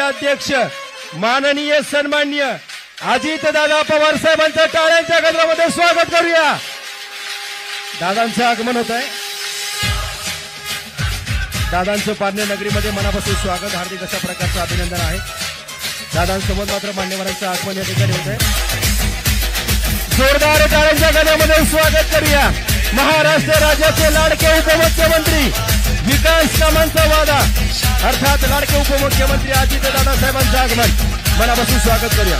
अध्यक्ष माननीय सन्माननीय अजितदादा पवार साहेबांचं टाळ्यांच्या गजरामध्ये स्वागत करूया। दादांचं आगमन होत आहे। दादांचं पारनेर नगरीमध्ये मनापासून स्वागत, हार्दिक अशा प्रकारचं अभिनंदन आहे। दादांसोबत मात्र मान्यवरांचं आगमन या ठिकाणी होत आहे। जोरदार टाळ्यांच्या गजरामध्ये स्वागत करूया महाराष्ट्र राज्याचे लाडके उपमुख्यमंत्री, विकास कामांचा वादा अर्थात लाडके उपमुख्यमंत्री अजितदादा साहेबांचं आगमन मनापासून स्वागत करूया।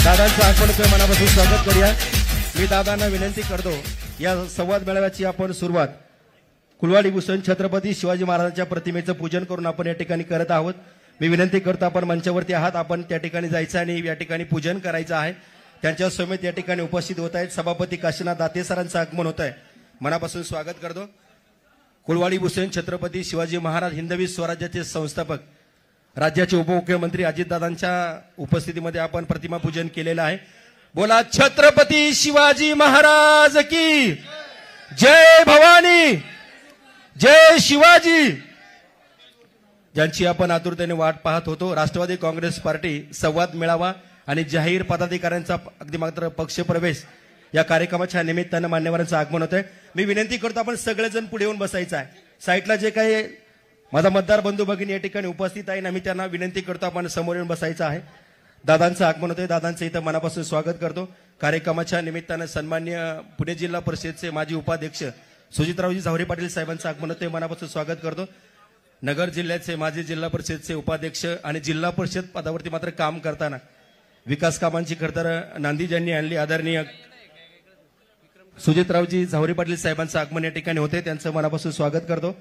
दादांचं आगमन मनापासून स्वागत करूया। मी दादांना विनंती करतो, या संवाद मेळाव्याची आपण सुरुवात कुलवाडी भूषण छत्रपती शिवाजी महाराजांच्या प्रतिमेचं पूजन करून आपण या ठिकाणी करत आहोत। मी विनंती करतो, आपण मंचावरती आहात, आपण त्या ठिकाणी जायचं आणि या ठिकाणी पूजन करायचं आहे। त्यांच्या समेत या ठिकाणी उपस्थित होत आहेत सभापती काशीनाथ दाते सरांचं आगमन होत आहे, मनापासून स्वागत करतो। कुलवाडी भूषण छत्रपती शिवाजी महाराज हिंदवी स्वराज्याचे संस्थापक राज्याचे उपमुख्यमंत्री अजितदादांच्या उपस्थितीमध्ये आपण प्रतिमा पूजन केलेलं आहे। बोला छत्रपती शिवाजी महाराज की जय, भवानी जय शिवाजी। ज्यांची आपण आतुरतेने वाट पाहत होतो, राष्ट्रवादी काँग्रेस पार्टी संवाद मेळावा आणि जाहीर पदाधिकाऱ्यांचा अगदी मात्र पक्षप्रवेश या कार्यक्रमाच्या निमित्तानं मान्यवरांचं आगमन होत आहे। मी विनंती करतो, आपण सगळेजण पुढे येऊन बसायचं आहे। साईटला जे काही माझा मतदार बंधू भगिनी या ठिकाणी उपस्थित आहे ना, मी त्यांना विनंती करतो, आपण समोर येऊन बसायचं आहे। दादांचं आगमन होतंय, दादांचं इथं मनापासून स्वागत करतो। कार्यक्रमाच्या निमित्तानं सन्माननीय पुणे जिल्हा परिषदेचे माजी उपाध्यक्ष सुजितरावजी झावरे पाटील साहेबांचं आगमन होतंय, मनापासून स्वागत करतो। नगर जिल्ह्याचे माजी जिल्हा परिषदेचे उपाध्यक्ष आणि जिल्हा परिषद पदावरती मात्र काम करताना विकास कामांची खरतर नांदी ज्यांनी आणली, आदरणीय सुजितरावजी झावरे पाटील साहेबांचं आगमन या ठिकाणी होते, त्यांचं मनापासून स्वागत करतो।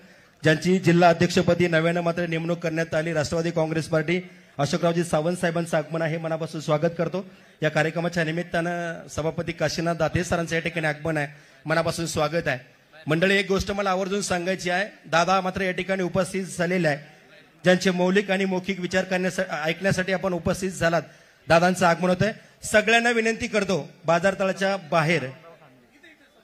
ज्यांची जिल्हा अध्यक्षपदी नव्यानं मात्र नेमणूक करण्यात आली, राष्ट्रवादी काँग्रेस पार्टी अशोकरावजी सावंत साहेबांचं आगमन आहे, मनापासून स्वागत करतो। या कार्यक्रमाच्या निमित्तानं सभापती काशीनाथ दाते सरांचं या ठिकाणी आगमन आहे, मनापासून स्वागत आहे। मंडळी, एक गोष्ट मला आवर्जून सांगायची आहे, दादा मात्र या ठिकाणी उपस्थित झालेले आहे। ज्यांचे मौलिक आणि मौखिक विचार ऐकण्यासाठी आपण उपस्थित झालात, दादांचं आगमन होत आहे। सगळ्यांना विनंती करतो,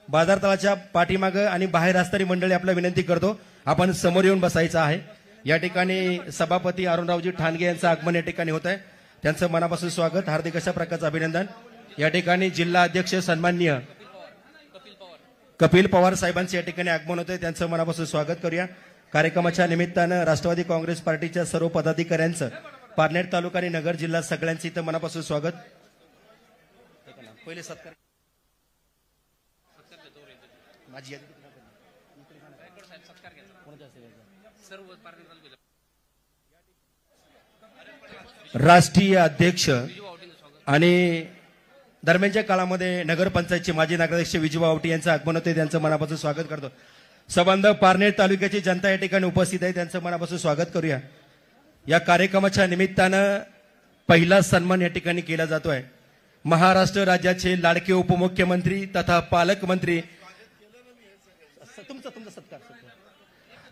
बाजारतळाच्या पाठीमागं आणि बाहेर असणारी मंडळी आपल्याला विनंती करतो, आपण समोर येऊन बसायचं आहे। या ठिकाणी सभापती अरुणरावजी ठाणगे यांचं आगमन या ठिकाणी होत आहे, त्यांचं मनापासून स्वागत, हार्दिक अशा प्रकारचं अभिनंदन। या ठिकाणी जिल्हा अध्यक्ष सन्माननीय कपिल पवार साहेबांचं या ठिकाणी आगमन होत आहे, त्यांचं मनापासून स्वागत करूया। कार्यक्रमाच्या निमित्तानं राष्ट्रवादी काँग्रेस पार्टीच्या सर्व पदाधिकाऱ्यांचं पारनेर तालुका आणि नगर जिल्हा सगळ्यांचं इथं मनापासून स्वागत। पहिले सत्कार राष्ट्रीय अध्यक्ष आणि दरम्यानच्या काळामध्ये नगरपंचायतचे माजी नगराध्यक्ष विजू आवटी यांचं आगमन होते, त्यांचं मनापासून स्वागत करतो। संबंध पारनेर तालुक्याची जनता या ठिकाणी उपस्थित आहे, त्यांचं मनापासून स्वागत करूया। या कार्यक्रमाच्या निमित्तानं पहिला सन्मान या ठिकाणी केला जातोय महाराष्ट्र राज्याचे लाडके उपमुख्यमंत्री तथा पालकमंत्री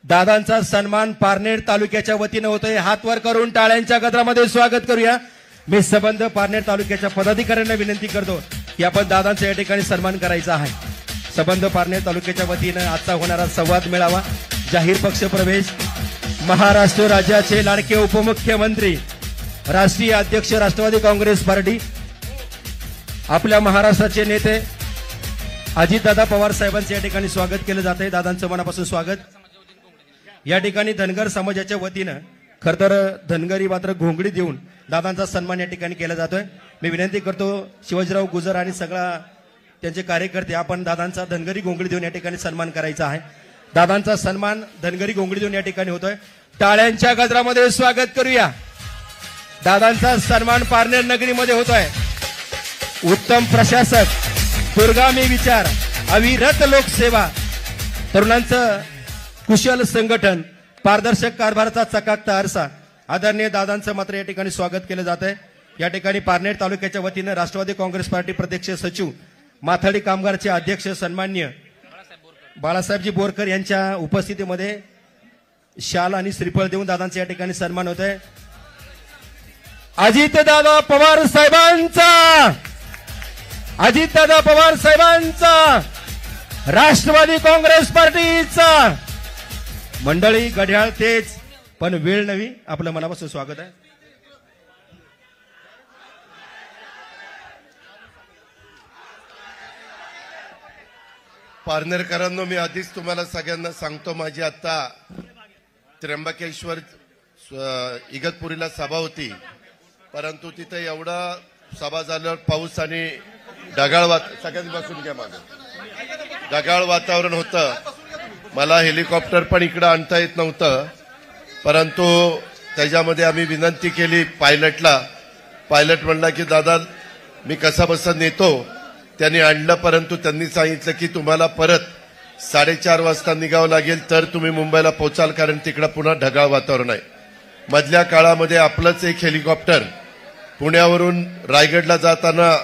दादांचा सन्मान पारनेर तालुक्याच्या वतीनं होतोय। हात वर करून टाळ्यांच्या गजरामध्ये स्वागत करूया। मी संबंध पारनेर तालुक्याच्या पदाधिकाऱ्यांना विनंती करतो की आपण दादांचा या ठिकाणी सन्मान करायचा आहे। संबंध पारनेर तालुक्याच्या वतीनं आजचा होणारा संवाद मेळावा, जाहीर पक्षप्रवेश, महाराष्ट्र राज्याचे लाडके उपमुख्यमंत्री, राष्ट्रीय अध्यक्ष राष्ट्रवादी काँग्रेस पार्टी, आपल्या महाराष्ट्राचे नेते अजितदादा पवार साहेबांचं या ठिकाणी स्वागत केलं जात आहे, दादांचं मनापासून स्वागत। या ठिकाणी धनगर समाजाच्या वतीनं खरतर धनगरी मात्र घोंगडी देऊन दादांचा सन्मान या ठिकाणी केला जातोय। मी विनंती करतो शिवाजीराव गुजर आणि सगळा त्यांचे कार्यकर्ते, आपण दादांचा धनगरी घोंगडी देऊन या ठिकाणी सन्मान करायचा आहे। दादांचा सन्मान धनगरी घोंगडी देऊन या ठिकाणी होतोय, टाळ्यांच्या गजरामध्ये स्वागत करूया। दादांचा सन्मान पारनेर नगरीमध्ये होतोय। उत्तम प्रशासक, दूरगामी विचार, अविरत लोकसेवा, तरुणांचं कुशल संघटन, पारदर्शक कारभाराचा चकाकता आरसा, आदरणीय दादांचं मात्र या ठिकाणी स्वागत केलं जात आहे। या ठिकाणी पारनेर तालुक्याच्या वतीनं राष्ट्रवादी काँग्रेस पार्टी प्रदेश सचिव, माथाडी कामगारचे अध्यक्ष सन्माननीय बाळासाहेबजी बोरकर यांच्या उपस्थितीमध्ये शाल आणि श्रीफळ देऊन दादांचा या ठिकाणी सन्मान होत आहे। अजितदादा पवार साहेबांचा राष्ट्रवादी काँग्रेस पार्टीचा मंडळी, घड्याळ तेज पण वेळ नवी, आपलं मनापासून स्वागत आहे। पारनेरकरांनो, मी आधीच तुम्हाला सगळ्यांना सांगतो, माझी आता त्र्यंबकेश्वर इगतपुरीला सभा होती, परंतु तिथे एवढा सभा झाल्यावर पाऊस आणि ढगाळ सगळ्यांनी बसून घ्या मागे ढगाळ वातावरण होतं. मला हेलिकॉप्टर पण इकडे आणता येत नव्हतं, परंतु त्याच्यामध्ये आम्ही विनंती केली पायलटला. पायलट म्हणला की दादा मी कसा बसा नेतो. त्यांनी आणलं, परंतु त्यांनी सांगितलं की तुम्हाला परत 4:30 वाजता निघावं लागेल, तर तुम्ही मुंबईला पोहोचाल, कारण तिकडे पुन्हा ढगाळ वातावरण आहे. मधल्या काळामध्ये आपलंच एक हेलिकॉप्टर पुण्यावरून रायगडला जाताना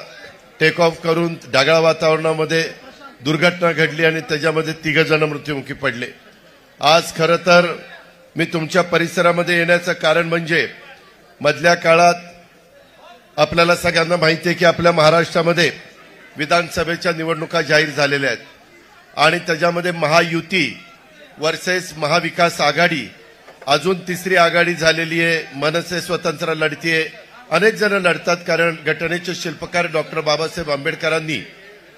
टेक ऑफ करून ढगाळ वातावरणामध्ये दुर्घटना घडली आणि त्याच्यामध्ये 3 जण मृत्युमुखी पडले. आज खरं तर मी तुमच्या परिसरामध्ये येण्याचं कारण म्हणजे मधल्या काळात आपल्याला सगळ्यांना माहिती आहे की आपल्या महाराष्ट्रामध्ये विधानसभेच्या निवडणुका जाहीर झालेल्या आहेत आणि त्याच्यामध्ये महायुती वर्सेस महाविकास आघाडी, अजून तिसरी आघाडी झालेली आहे. मनसे स्वतंत्र लढतीये, अनेक जण लढतात, कारण घटनेचे शिल्पकार डॉक्टर बाबासाहेब आंबेडकरांनी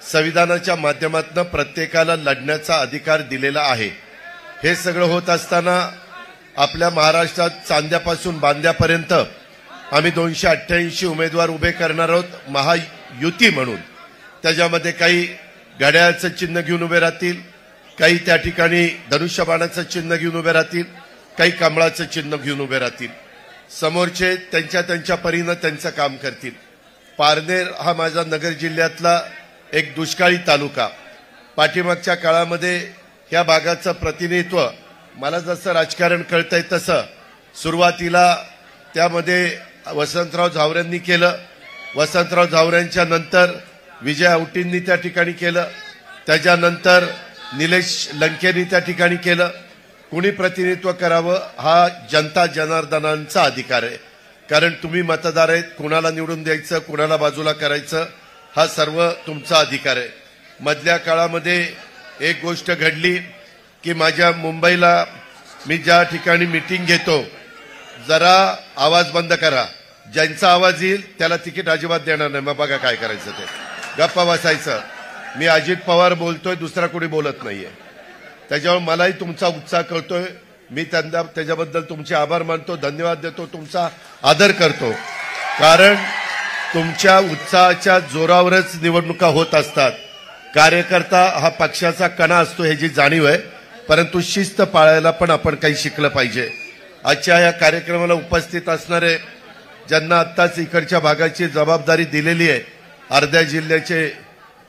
संविधानाच्या माध्यमातून प्रत्येकाला लढण्याचा अधिकार दिलेला आहे. हे सगळं होत असताना आपल्या महाराष्ट्रात चांद्यापासून बांद्यापर्यंत आम्ही 288 उमेदवार उभे करणार आहोत महायुती म्हणून. त्याच्यामध्ये काही घड्याळाचं चिन्ह घेऊन उभे राहतील, काही त्या ठिकाणी धनुष्यबाणाचं चिन्ह घेऊन उभे राहतील, काही कमळाचं चिन्ह घेऊन उभे राहतील. समोरचे त्यांच्या परीनं त्यांचं काम करतील. पारनेर हा माझा नगर जिल्ह्यातला एक दुष्काळी तालुका. पाठीमागच्या काळामध्ये ह्या भागाचं प्रतिनिधित्व मला जसं राजकारण कळतंय तसं सुरुवातीला त्यामध्ये वसंतराव झावरेंनी केलं. वसंतराव झावरेंच्या नंतर विजय औटींनी त्या ठिकाणी केलं. त्याच्यानंतर निलेश लंकेंनी त्या ठिकाणी केलं. कुणी प्रतिनिधित्व करावं हा जनता जनार्दनांचा अधिकार आहे, कारण तुम्ही मतदार आहेत. कुणाला निवडून द्यायचं, कुणाला बाजूला करायचं हा सर्व तुमचा अधिकार आहे. मधल्या काळामध्ये एक गोष्ट घडली की माझ्या मुंबईला मी ज्या ठिकाणी मीटिंग घेतो, जरा आवाज बंद करा. ज्यांचा आवाज येईल त्याला तिकीट अजिबात देणार नाही. मग बघा काय करायचं ते, गप्पा बसायचं. मी अजित पवार बोलतोय, दुसरा कोणी बोलत नाहीये. त्याच्यामुळे मलाही तुमचा उत्साह कळतोय. मी त्याच्याबद्दल तुमचे आभार मानतो, धन्यवाद देतो, तुमचा आदर करतो, कारण तुमच्या उत्साहाच्या जोरावरच निवडणुका होत असतात. कार्यकर्ता हा पक्षाचा कणा असतो ह्याची जाणीव आहे, परंतु शिस्त पाळायला पण आपण काही शिकलं पाहिजे. आजच्या या कार्यक्रमाला उपस्थित असणारे ज्यांना आत्ताच इकडच्या भागाची जबाबदारी दिलेली आहे, अर्ध्या जिल्ह्याचे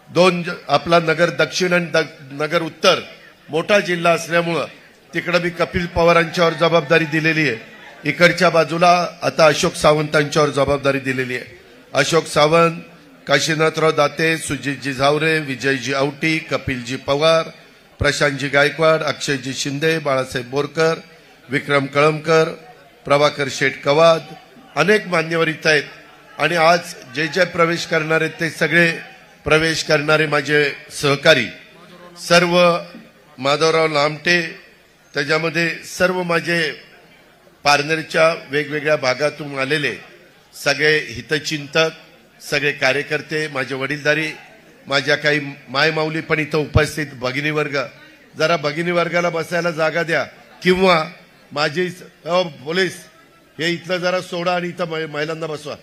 2, आपला नगर दक्षिण आणि नगर उत्तर मोठा जिल्हा असल्यामुळं तिकडे मी कपिल पवारांच्यावर जबाबदारी दिलेली आहे. इकडच्या बाजूला आता अशोक सावंतांच्यावर जबाबदारी दिलेली आहे. अशोक सावंत, काशीनाथराव दाते, सुजितजी झावरे, विजयजी औटी, कपिलजी पवार, प्रशांतजी गायकवाड, अक्षयजी शिंदे, बाळासाहेब बोरकर, विक्रम कळमकर, प्रभाकर शेठ कवाद, अनेक मान्यवर इथं आहेत. आणि आज जे प्रवेश करणारे ते सगळे प्रवेश करणारे माझे सहकारी, सर्व माधवराव लामटे, त्याच्यामध्ये सर्व माझे पारनेरच्या वेगवेगळ्या भागातून आलेले सगळे हितचिंतक, सगळे कार्यकर्ते, माझे वडीलधारी, माझ्या काही मायमाऊली पण इथं उपस्थित, भगिनी वर्ग, जरा भगिनी वर्गाला बसायला जागा द्या, किंवा माझी पोलीस हे इथलं जरा सोडा आणि इथं महिलांना बसवा.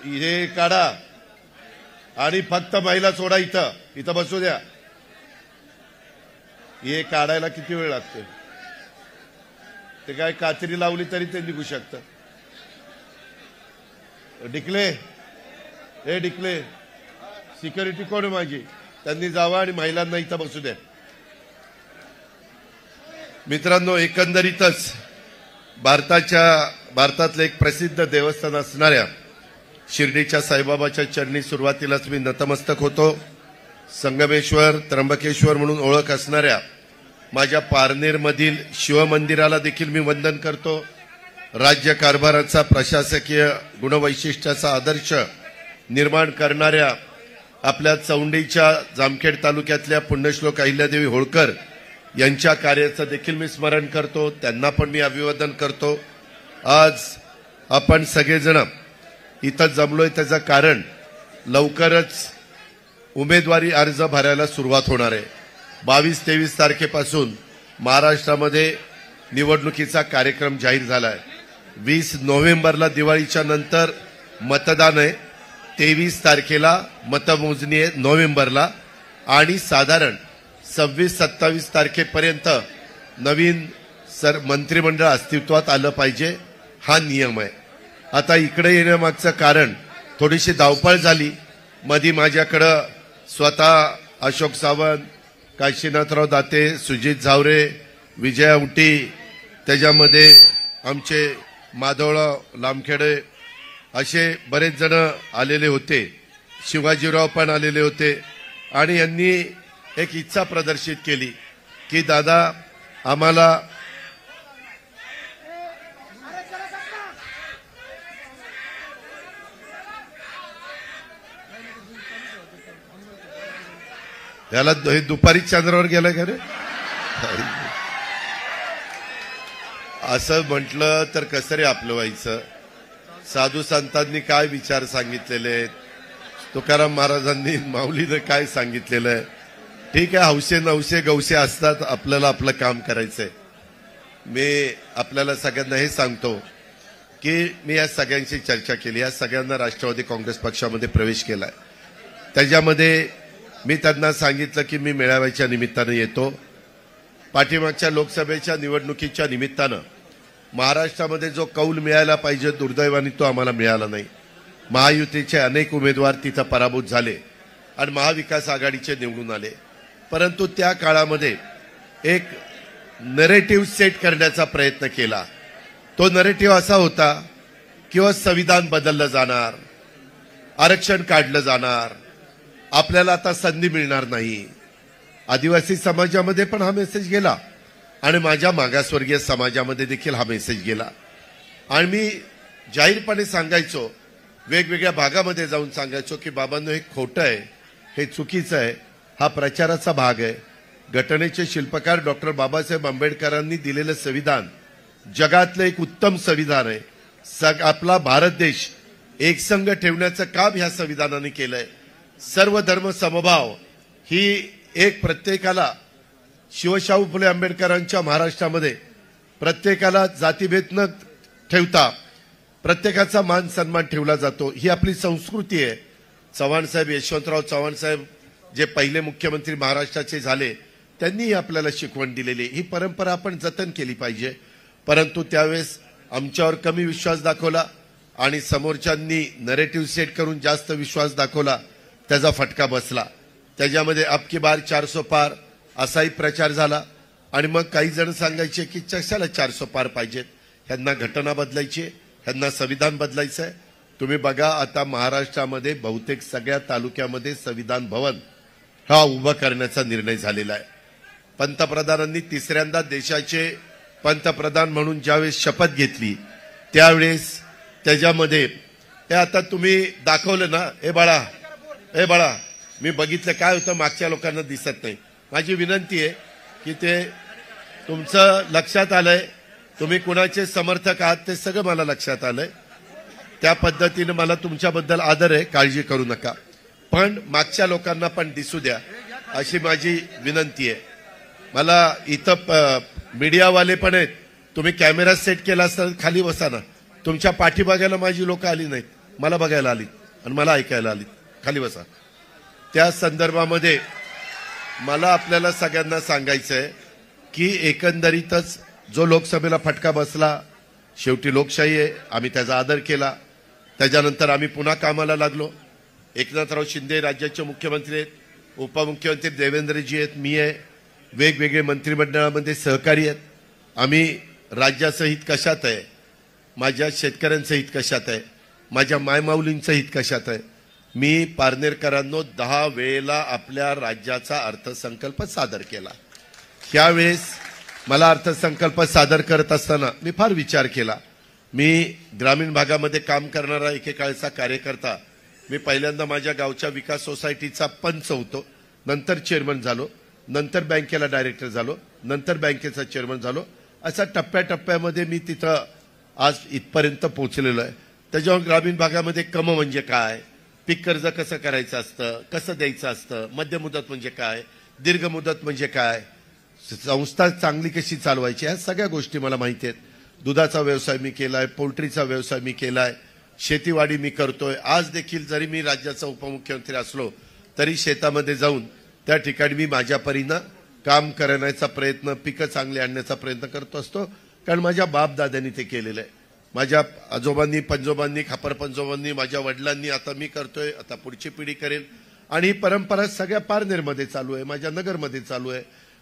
हे काढा आणि फक्त महिला सोडा, इथं बसू द्या. हे काढायला किती वेळ लागतो? ते काय कात्री लावली तरी ते निघू शकतं. डिकले सिक्युरिटी कोण आहे माझी? त्यांनी जावं आणि महिलांना इथं बसू द्या. मित्रांनो, एकंदरीतच भारतातलं एक प्रसिद्ध देवस्थान असणाऱ्या शिर्डीच्या साईबाबाच्या चरणी सुरुवातीलाच मी नतमस्तक होतो. संगमेश्वर, त्र्यंबकेश्वर म्हणून ओळख असणाऱ्या माझ्या पारनेरमधील शिवमंदिराला देखील मी वंदन करतो. राज्य कारभाराचा प्रशासकीय गुणवैशिष्ट्याचा आदर्श निर्माण करणाऱ्या आपल्या चौंडीच्या जामखेड तालुक्यातल्या पुण्यश्लोक अहिल्यादेवी होळकर यांच्या कार्याचं देखील मी स्मरण करतो. त्यांना पण मी अभिवादन करतो. आज आपण सगळेजण इथं जमलोय त्याचं कारण लवकरच उमेदवारी अर्ज भरायला सुरुवात होणार आहे. 22-23 तारखेपासून महाराष्ट्रामध्ये निवडणुकीचा कार्यक्रम जाहीर झालाय. 20 नोव्हेंबरला दिवाळीच्या नंतर मतदान आहे, 23 तारखेला मतमोजणी आहे नोव्हेंबरला, आणि साधारण 26-27 तारखेपर्यंत नवीन मंत्रिमंडळ अस्तित्वात आलं पाहिजे, हा नियम आहे. आता इकडे येण्यामागचं कारण थोडीशी धावपळ झाली. मधी माझ्याकडं स्वतः अशोक सावंत, काशीनाथराव दाते, सुजित झावरे, विजया उटी, त्याच्यामध्ये आमचे माधवराव लामखेडे असे बरेच जण आलेले होते, शिवाजीराव पण आलेले होते. आणि यांनी एक इच्छा प्रदर्शित केली की दादा आम्हाला याला हे दुपारी चंद्रावर गेलं का रे असं म्हटलं तर कसं रे आपलं व्हायचं. साधू संतांनी काय विचार सांगितलेले आहेत, तुकाराम महाराजांनी माऊलीनं काय सांगितलेलं आहे. ठीक आहे, हौसे नवसे गौसे असतात, आपल्याला आपलं काम करायचंय. मी आपल्याला सगळ्यांना हे सांगतो की मी या सगळ्यांशी चर्चा केली, या सगळ्यांना राष्ट्रवादी काँग्रेस पक्षामध्ये प्रवेश केलाय. त्याच्यामध्ये मी त्यांना सांगितलं की मी मेळाव्याच्या निमित्तानं येतो. पाठीमागच्या लोकसभेच्या निवडणुकीच्या निमित्तानं महाराष्ट्रामध्ये जो कौल मिळायला पाहिजे, दुर्दैवाने तो आम्हाला मिळाला नाही. महायुतीचे अनेक उमेदवार तिथं पराभूत झाले आणि महाविकास आघाडीचे निवडून आले. परंतु त्या काळामध्ये एक नरेटिव्ह सेट करण्याचा प्रयत्न केला. तो नरेटिव्ह असा होता की संविधान बदललं जाणार, आरक्षण काढलं जाणार, आपल्याला आता संधी मिळणार नाही. आदिवासी समाजामध्ये पण हा मेसेज गेला आणि माझ्या मागासवर्गीय समाजामध्ये देखील हा मेसेज गेला. आणि मी जाहीरपणे सांगायचो, वेगवेगळ्या भागामध्ये जाऊन सांगायचो की बाबांनो हे खोटं आहे, हे चुकीचं आहे, हा प्रचाराचा भाग आहे. घटनेचे शिल्पकार डॉक्टर बाबासाहेब आंबेडकरांनी दिलेलं संविधान जगातलं एक उत्तम संविधान आहे. आपला भारत देश एकसंघ ठेवण्याचं काम ह्या संविधानाने केलंय. सर्व धर्म समभाव ही एक प्रत्येकाला, शिवशाहू फुले आंबेडकरांच्या महाराष्ट्रामध्ये प्रत्येकाला जातीभेद न ठेवता प्रत्येकाचा मान सन्मान ठेवला जातो, ही आपली संस्कृती आहे. चव्हाण साहेब, यशवंतराव चव्हाण साहेब जे पहिले मुख्यमंत्री महाराष्ट्राचे झाले, त्यांनी आपल्याला शिकवण दिलेली, ही परंपरा आपण जतन केली पाहिजे. परंतु त्यावेळेस आमच्यावर कमी विश्वास दाखवला आणि समोरच्यांनी नरेटिव्ह सेट करून जास्त विश्वास दाखवला, त्याचा फटका बसला. त्याच्यामध्ये अब की बार 400 पार असाही प्रचार झाला. आणि मग काही जण सांगायचे की कशाला 400 पार पाहिजेत, ह्यांना घटना बदलायची, ह्यांना संविधान बदलायचं आहे. तुम्ही बघा, आता महाराष्ट्रामध्ये बहुतेक सगळ्या तालुक्यामध्ये संविधान भवन हा उभा करण्याचा निर्णय झालेला आहे. पंतप्रधानांनी तिसऱ्यांदा देशाचे पंतप्रधान म्हणून ज्यावेळेस शपथ घेतली त्यावेळेस त्याच्यामध्ये हे आता तुम्ही दाखवलं ना, ए बाळा मी बघितलं काय होतं, मागच्या लोकांना दिसत नाही. माझी विनंती आहे की ते तुमचं लक्षात आलंय, तुम्ही कुणाचे समर्थक आहात ते सगळं मला लक्षात आलंय. त्या पद्धतीने मला तुमच्याबद्दल आदर आहे, काळजी करू नका, पण मागच्या लोकांना पण दिसू द्या अशी माझी विनंती आहे. मला इथं मीडियावाले पण आहेत, तुम्ही कॅमेरा सेट केला असता खाली बसा ना. तुमच्या पाठी बघायला माझी लोक आली नाहीत, मला बघायला आलीत आणि मला ऐकायला आलीत, खाली बसा. त्या संदर्भामध्ये मला आपल्याला सगळ्यांना सांगायचं आहे की एकंदरीतच जो लोकसभेला फटका बसला, शेवटी लोकशाही आहे, आम्ही त्याचा आदर केला. त्याच्यानंतर आम्ही पुन्हा कामाला लागलो. एकनाथराव शिंदे राज्याचे मुख्यमंत्री आहेत, उपमुख्यमंत्री देवेंद्रजी आहेत, मी आहे, वेगवेगळे मंत्रिमंडळामध्ये सहकारी आहेत. आम्ही राज्याचं हित कशात आहे, माझ्या शेतकऱ्यांचं हित कशात आहे, माझ्या मायमाऊलींचं हित कशात आहे. मी पारनेरकरांनो 10 वेळेला आपल्या राज्याचा अर्थसंकल्प सादर केला. त्यावेळेस मला अर्थसंकल्प सादर करत असताना मी फार विचार केला. मी ग्रामीण भागामध्ये काम करणारा एकेकाळचा कार्यकर्ता, मी पहिल्यांदा माझ्या गावच्या विकास सोसायटीचा पंच होतो, नंतर चेअरमन झालो, नंतर बँकेला डायरेक्टर झालो, नंतर बँकेचा चेअरमन झालो. असा टप्प्याटप्प्यामध्ये मी तिथं आज इथपर्यंत पोहोचलेलो आहे. त्याच्यावर ग्रामीण भागामध्ये कम म्हणजे काय, पीक कर्ज कसं करायचं असतं, कसं द्यायचं असतं, मध्यमुदत म्हणजे काय, दीर्घ मुदत म्हणजे काय, संस्था चांगली कशी चालवायची, ह्या सगळ्या गोष्टी मला माहिती आहेत. दुधाचा व्यवसाय मी केलाय, पोल्ट्रीचा व्यवसाय मी केलाय, शेतीवाडी मी करतोय. आज देखील जरी मी राज्याचा उपमुख्यमंत्री असलो तरी शेतामध्ये जाऊन त्या ठिकाणी मी माझ्या परीनं काम करण्याचा प्रयत्न, पिकं चांगली आणण्याचा प्रयत्न करतो असतो, कारण माझ्या बापदाद्यांनी ते केलेलं आहे. माझ्या आजोबांनी, पंजोबांनी, खापर पंजोबांनी, माझ्या वडिलांनी, आता मी करतोय, आता पुढची पिढी करेल. आणि ही परंपरा सगळ्या पारनेरमध्ये चालू आहे, माझ्या नगरमध्ये चालू आहे,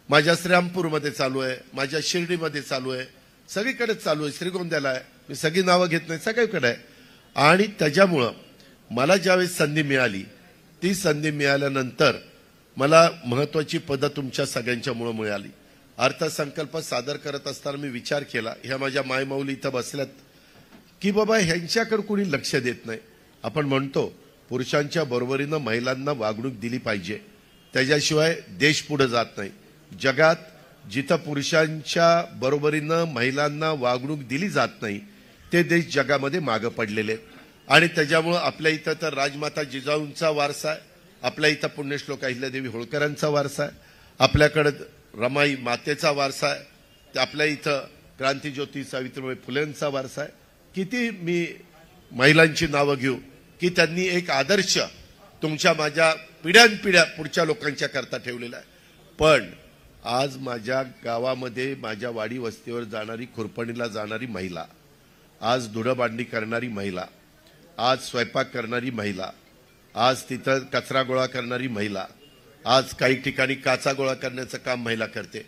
माझ्या श्रीरामपूरमध्ये चालू आहे, माझ्या शिर्डीमध्ये चालू आहे, सगळीकडेच चालू आहे, श्रीगोंद्याला आहे, मी सगळी नावं घेत नाही, सगळीकडे आहे. आणि त्याच्यामुळं मला ज्यावेळेस संधी मिळाली, ती संधी मिळाल्यानंतर मला महत्वाची पदं तुमच्या सगळ्यांच्यामुळे मिळाली. अर्थसंकल्प सादर करत असताना मी विचार केला, ह्या माझ्या मायमाऊली इथं बसल्यात, की बाबा ह्यांच्याकडे कोणी लक्ष देत नाही. आपण म्हणतो पुरुषांच्या बरोबरीनं महिलांना वागणूक दिली पाहिजे, त्याच्याशिवाय देश पुढे जात नाही. जगात जिथं पुरुषांच्या बरोबरीनं महिलांना वागणूक दिली जात नाही ते देश जगामध्ये मागं पडलेले आहेत. आणि त्याच्यामुळं आपल्या इथं तर राजमाता जिजाऊंचा वारसा आहे, आपल्या इथं पुण्यश्लोक अहिल्यादेवी होळकरांचा वारसा आहे, आपल्याकडे रमाई मातेचा वारसा आहे, आपल्या इथं क्रांतीज्योती सावित्रीबाई फुलेंचा वारसा आहे. किती मी महिलांची नावं घेऊ की त्यांनी एक आदर्श तुमच्या माझ्या पिढ्यानपिढ्या पुढच्या लोकांच्या करता ठेवलेला आहे. पण आज माझ्या गावामध्ये, माझ्या वाडी वस्तीवर जाणारी, खुरपणीला जाणारी महिला, आज धुडंबांधणी करणारी महिला, आज स्वयंपाक करणारी महिला, आज तिथं कचरा गोळा करणारी महिला, आज काही ठिकाणी काचा गोळा करण्याचं काम महिला करते.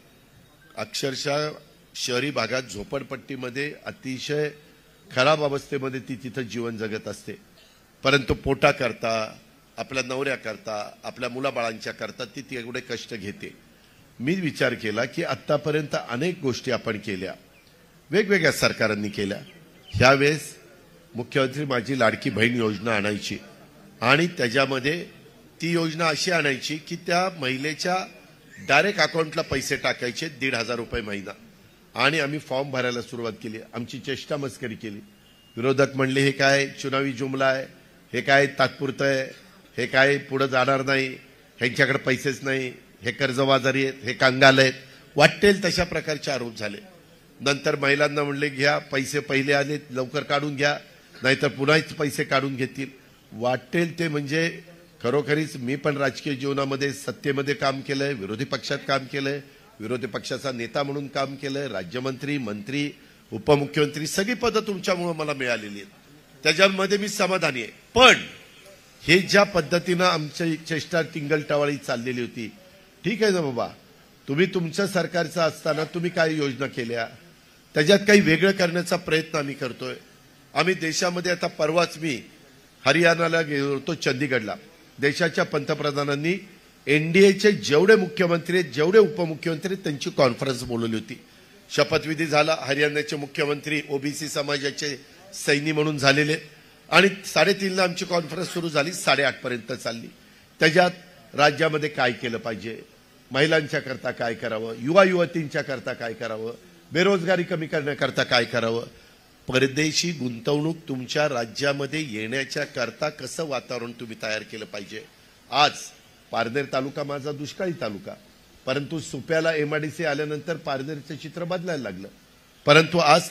अक्षरशः शहरी भागात झोपडपट्टीमध्ये अतिशय खराब अवस्थेमध्ये ती तिथं जीवन जगत असते, परंतु पोटा करता, आपल्या नवऱ्या करता, आपल्या मुलाबाळांच्या करता ती तेवढे कष्ट घेते. मी विचार केला की आतापर्यंत अनेक गोष्टी आपण केल्या, वेगवेगळ्या सरकारांनी केल्या. ह्यावेळेस मुख्यमंत्री माझी लाडकी बहीण योजना आणायची आणि त्याच्यामध्ये ती योजना अशी आणायची की त्या महिलेच्या डायरेक्ट अकाउंटला पैसे टाकायचे, 1,500 रुपये महिना. आणि आम्ही फॉर्म भरायला सुरुवात केली. आमची चेष्टा मस्करी केली. विरोधक म्हणले हे काय चुनावी जुमला आहे, हे काय तात्पुरतं आहे, हे काय पुढे जाणार नाही, ह्यांच्याकडे पैसेच नाही, हे कर्जबाजारी आहेत, हे कांगाल आहेत, वाटेल तशा प्रकारचे आरोप झाले. नंतर महिलांना म्हणले घ्या पैसे, पहिले आले लवकर काढून घ्या, नाहीतर पुन्हाच पैसे काढून घेतील. वाटेल ते म्हणजे खरोखरीच मी पण राजकीय जीवनामध्ये सत्तेमध्ये काम केलंय, विरोधी पक्षात काम केलंय, विरोधी पक्षाचा नेता म्हणून काम केलंय, राज्यमंत्री, मंत्री, उपमुख्यमंत्री सगळी पदं तुमच्यामुळे मला मिळालेली आहेत, त्याच्यामध्ये मी समाधानी आहे. पण हे ज्या पद्धतीनं आमची चेष्टा टिंगलटवाळी चाललेली होती, ठीक आहे ना बाबा, तुम्ही तुमच्या सरकारचं असताना तुम्ही काय योजना केल्या, त्याच्यात काही वेगळं करण्याचा प्रयत्न आम्ही करतोय. आम्ही देशामध्ये आता परवाच मी हरियाणाला गेलो होतो, चंदीगडला. देशाच्या पंतप्रधानांनी एनडीएचे जेवढे मुख्यमंत्री आहेत, जेवढे उपमुख्यमंत्री आहेत, त्यांची कॉन्फरन्स बोलवली होती. शपथविधी झाला. हरियाणाचे मुख्यमंत्री ओबीसी समाजाचे सैनी म्हणून झालेले आणि 3:30ला आमची कॉन्फरन्स सुरू झाली, 8:30 पर्यंत चालली. त्याच्यात राज्यामध्ये काय केलं पाहिजे, महिलांच्या करता काय करावं, युवा युवतींच्या करता काय करावं, बेरोजगारी कमी करण्याकरता काय करावं, परदेशी गुंतवणूक तुमच्या राज्यामध्ये येण्याच्या करता कसं वातावरण तुम्ही तयार केलं पाहिजे. आज पारनेर तालुका माझा दुष्काळी तालुका, परंतु सुप्याला एमआयडीसी आल्यानंतर पारनेरचं चित्र बदलायला लागलं. परंतु आज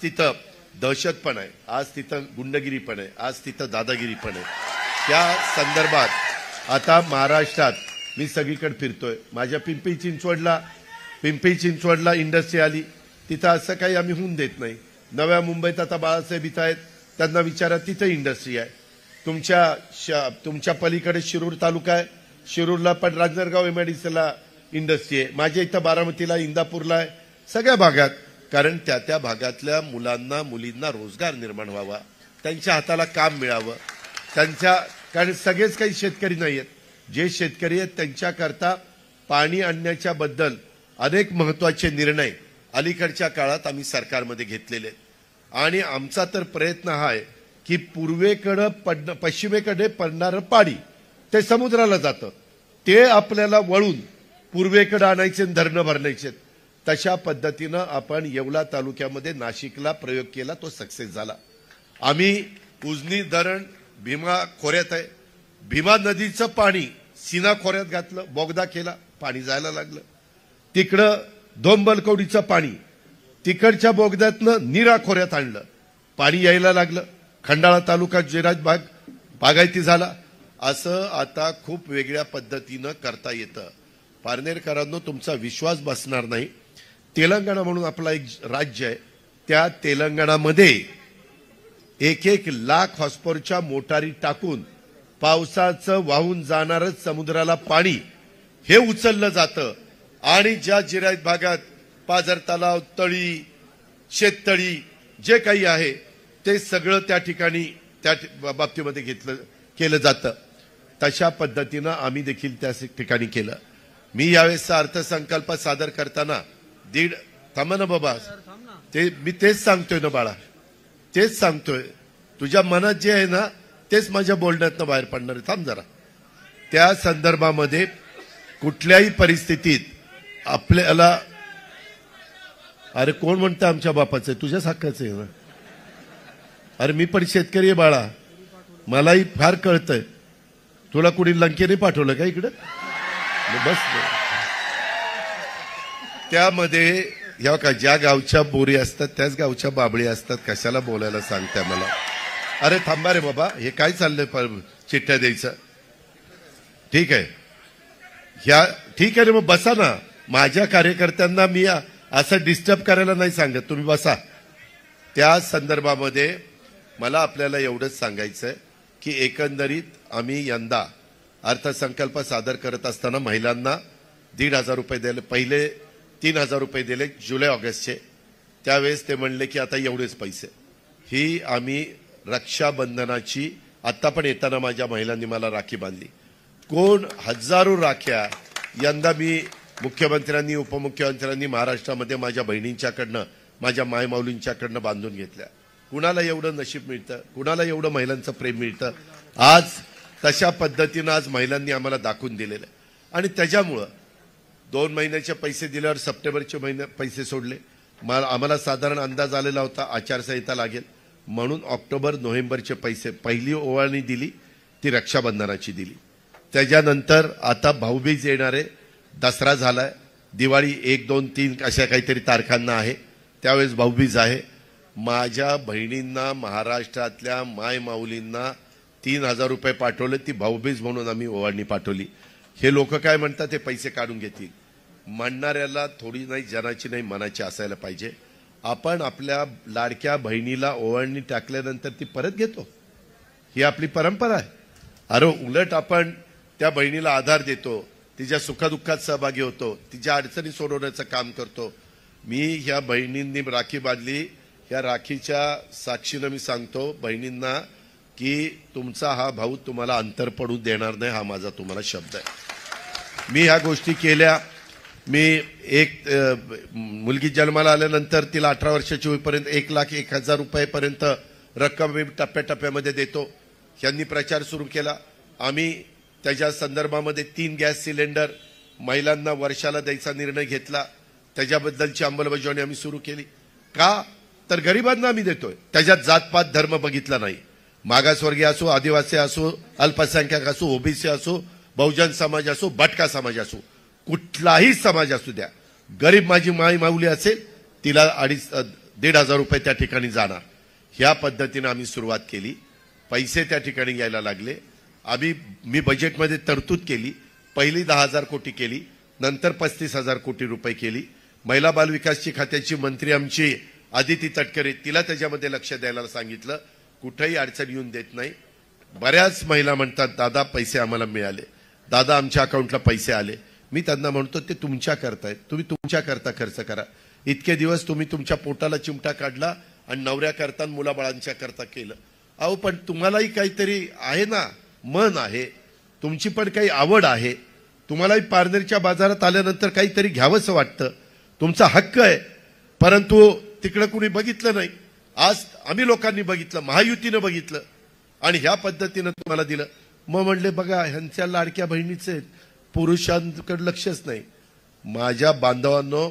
तिथं दहशत पण आहे, आज तिथं गुंडगिरी पण आहे, आज तिथं दादागिरी पण आहे. त्या संदर्भात आता महाराष्ट्रात मी सगळीकडे फिरतोय. माझ्या पिंपरी चिंचवडला इंडस्ट्री आली, तिथं असं काही आम्ही होऊन देत नाही. नव्या मुंबईत आता बाळासाहेब इथं आहेत, त्यांना विचारा, तिथं इंडस्ट्री आहे. तुमच्या पलीकडे शिरूर तालुका आहे, शिरूरला पण राजनरगाव एमआयडीसीला इंडस्ट्री आहे. माझ्या इथं बारामतीला, इंदापूरला आहे, सगळ्या भागात. कारण त्या भागातल्या मुलांना मुलींना रोजगार निर्माण व्हावा, त्यांच्या हाताला काम मिळावं. कारण सगळेच काही शेतकरी नाही आहेत. जे शेतकरी आहेत त्यांच्याकरता पाणी आणण्याच्या बद्दल अनेक महत्वाचे निर्णय अलीकडच्या काळात आम्ही सरकारमध्ये घेतलेले आहेत. आणि आमचा तर प्रयत्न हा आहे की पश्चिमेकडे पडणारं पाणी ते समुद्राला जातं, ते आपल्याला वळून पूर्वेकडे आणायचे, धरणं भरण्याचे. तशा पद्धतीनं आपण येवला तालुक्यामध्ये नाशिकला प्रयोग केला, तो सक्सेस झाला. आम्ही उजनी धरण भीमा खोऱ्यात आहे, भीमा नदीचं पाणी सीना खोऱ्यात घातलं, बोगदा केला, पाणी जायला लागलं. तिकडं दोंबलकवडीचं पाणी तिकडच्या बोगद्यातनं निरा खोऱ्यात आणलं, पाणी यायला लागलं. खंडाळा तालुका जिराज भाग बागायती झाला. असं आता खूप वेगळ्या पद्धतीनं करता येतं. पारनेरकरांनो, तुमचा विश्वास बसणार नाही. तेलंगणा म्हणून आपला एक राज्य आहे, त्या तेलंगणामध्ये 1-1 लाख हॉर्सपॉवरच्या मोटारी टाकून पावसाचं वाहून जाणारं समुद्राला पाणी हे उचललं जातं आणि ज्या जिरायत भागात पाझर तलाव, तळी, शेततळी जे काही आहे ते सगळं त्या ठिकाणी त्या बाबतीमध्ये केलं जातं. तशा पद्धतीनं आम्ही देखील त्या ठिकाणी केलं. मी यावेळेसचा अर्थसंकल्प सादर करताना थांबा ना बाबा, मी तेच सांगतोय ना बाळा, तेच सांगतोय. तुझ्या मनात जे आहे ना तेच माझ्या बोलण्यातनं बाहेर पडणार आहे. थांब जरा. त्या संदर्भामध्ये कुठल्याही परिस्थितीत आपल्याला, अरे कोण म्हणतं आमच्या बापाचं, तुझ्याच हक्काचं आहे ना. अरे मी पण शेतकरी आहे बाळा, मलाही फार कळतंय. तुला कुणी लंकेने पाठवलं का इकडं? बस. त्यामध्ये या का ज्या गावच्या बोरी असतात त्याच गावच्या बाबळी असतात. कशाला बोलायला सांगताय मला? अरे थांबा रे बाबा, हे काय चाललंय चिठ्ठ्या द्यायचं? ठीक आहे, ठीक आहे रे, मग बसा ना. माझ्या कार्यकर्त्यांना मी असं डिस्टर्ब करायला नाही सांगत, तुम्ही बसा. त्या संदर्भामध्ये मला आपल्याला एवढंच सांगायचंय की एकंदरीत आम्ही यंदा अर्थसंकल्प सादर करत असताना महिलांना 1,500 रुपये दिले. पहिले 3,000 रुपये दिले जुलै ऑगस्टचे. त्यावेळेस ते म्हणले की आता एवढेच पैसे. ही आम्ही रक्षाबंधनाची, आता पण येताना माझ्या महिलांनी मला राखी बांधली. कोण हजारो राख्या यंदा मी मुख्यमंत्र्यांनी, उपमुख्यमंत्र्यांनी महाराष्ट्रामध्ये माझ्या बहिणींच्याकडनं, माझ्या मायमाऊलींच्याकडनं बांधून घेतल्या. कुणाला एवढं नशीब मिळतं, कुणाला एवढं महिलांचं प्रेम मिळतं. आज तशा पद्धतीनं आज महिलांनी आम्हाला दाखवून दिलेलं आहे. आणि त्याच्यामुळं 2 महिन्याचे पैसे दिल्यावर सप्टेंबरचे पैसे सोडले. आम्हाला साधारण अंदाज आलेला होता आचारसंहिता लागेल म्हणून ऑक्टोबर नोव्हेंबरचे पैसे पहिली ओवाळणी दिली, ती रक्षाबंधनाची दिली. त्याच्यानंतर आता भाऊबीज येणारे, दसरा झालाय, दिवाळी 1, 2, 3 अशा काहीतरी तारखांना आहे, त्यावेळेस भाऊबीज आहे. माझ्या बहिणींना, महाराष्ट्रातल्या माय माऊलींना 3,000 रुपये पाठवले, ती भाऊबीज म्हणून आम्ही ओवाळणी पाठवली. हे लोक काय म्हणतात, ते पैसे काढून घेतील. म्हणणाऱ्याला थोडी नाही, जनाची नाही, मनाची असायला पाहिजे. आपण आपल्या लाडक्या बहिणीला ओवाळणी टाकल्यानंतर ती परत घेतो, ही आपली परंपरा आहे. अरे उलट आपण त्या बहिणीला आधार देतो, तिच्या सुखदुःखात सहभागी होतो, तिच्या अडचणी सोडवण्याचं काम करतो. मी ह्या बहिणींनी राखी बांधली, या राखीच्या साक्षीनं मी सांगतो बहिणींना की तुमचा हा भाऊ तुम्हाला अंतर पडू देणार नाही, हा माझा तुम्हाला शब्द आहे. मी ह्या गोष्टी केल्या. मी एक मुलगी जन्माला आल्यानंतर तिला 18 वर्षाची होईपर्यंत 1,01,000 रुपयेपर्यंत रक्कम मी टप्प्याटप्प्यामध्ये देतो. यांनी प्रचार सुरू केला. आम्ही त्याच्या संदर्भामध्ये 3 गॅस सिलेंडर महिलांना वर्षाला द्यायचा निर्णय घेतला. त्याच्याबद्दलची अंमलबजावणी आम्ही सुरू केली. का तर गरिबांना आम्ही देतोय, त्याच्यात जातपात धर्म बघितला नाही. मागासवर्गीय असो, आदिवासी असो, अल्पसंख्याक असो, ओबीसी असो, बहुजन समाज असो, भटका समाज असो, कुठलाही समाज असू द्या, गरीब माझी माई माऊली असेल तिला 1,500 रुपये त्या ठिकाणी जाणार. ह्या पद्धतीने आम्ही सुरुवात केली. पैसे त्या ठिकाणी यायला लागले. मी बजेटमध्ये तरतूद केली. पहिली 10,000 कोटी केली, नंतर 35,000 कोटी रुपये केली. महिला बाल विकासची खात्याची मंत्री आमची आदिती तटकरे, तिला त्याच्यामध्ये लक्ष द्यायला सांगितलं. कुठेही अडचण येऊन देत नाही. बऱ्याच महिला म्हणतात दादा पैसे आम्हाला मिळाले, दादा आमच्या अकाउंटला पैसे आले. मी त्यांना म्हणतो ते तुमच्या करतायत, तुम्ही तुमच्या करता खर्च करा. इतके दिवस तुम्ही तुमच्या पोटाला चिमटा काढला आणि नवऱ्या करता मुलाबाळांच्या करता केलं. अहो पण तुम्हालाही काहीतरी आहे ना, मन आहे, तुमची पण काही आवड आहे, तुम्हालाही पारनेरच्या बाजारात आल्यानंतर काहीतरी घ्यावंसं वाटतं, तुमचा हक्क आहे. परंतु तिकडे कुणी बघितलं नाही. आज आम्ही लोकांनी बघितलं, महायुतीनं बघितलं आणि ह्या पद्धतीनं तुम्हाला दिलं. मग म्हणले बघा ह्यांच्या लाडक्या बहिणीचे पुरुषांकडे लक्षच नाही. माझ्या बांधवांनो,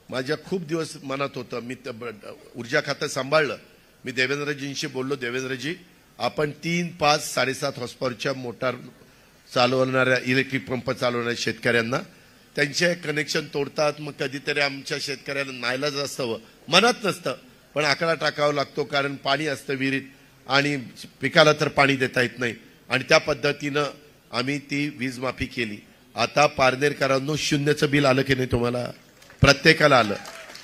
माझ्या खूप दिवस मनात होतं, मी ऊर्जा खातं सांभाळलं. मी देवेंद्रजींशी बोललो, देवेंद्रजी आपण 3, 5, 7.5 हॉर्सपॉवरच्या मोटार चालवणाऱ्या इलेक्ट्रिक पंप चालवणाऱ्या शेतकऱ्यांना त्यांचे कनेक्शन तोडतात. मग कधीतरी आमच्या शेतकऱ्याला नाईलाज असतं, मनात नसतं, पण आकडा टाकावा लागतो, कारण पाणी असतं विहिरीत आणि पिकाला तर पाणी देता येत नाही. आणि त्या पद्धतीनं आम्ही ती वीज माफी केली. आता पारनेरकरांनो, शून्याचं बिल आलं की नाही तुम्हाला? प्रत्येकाला आलं.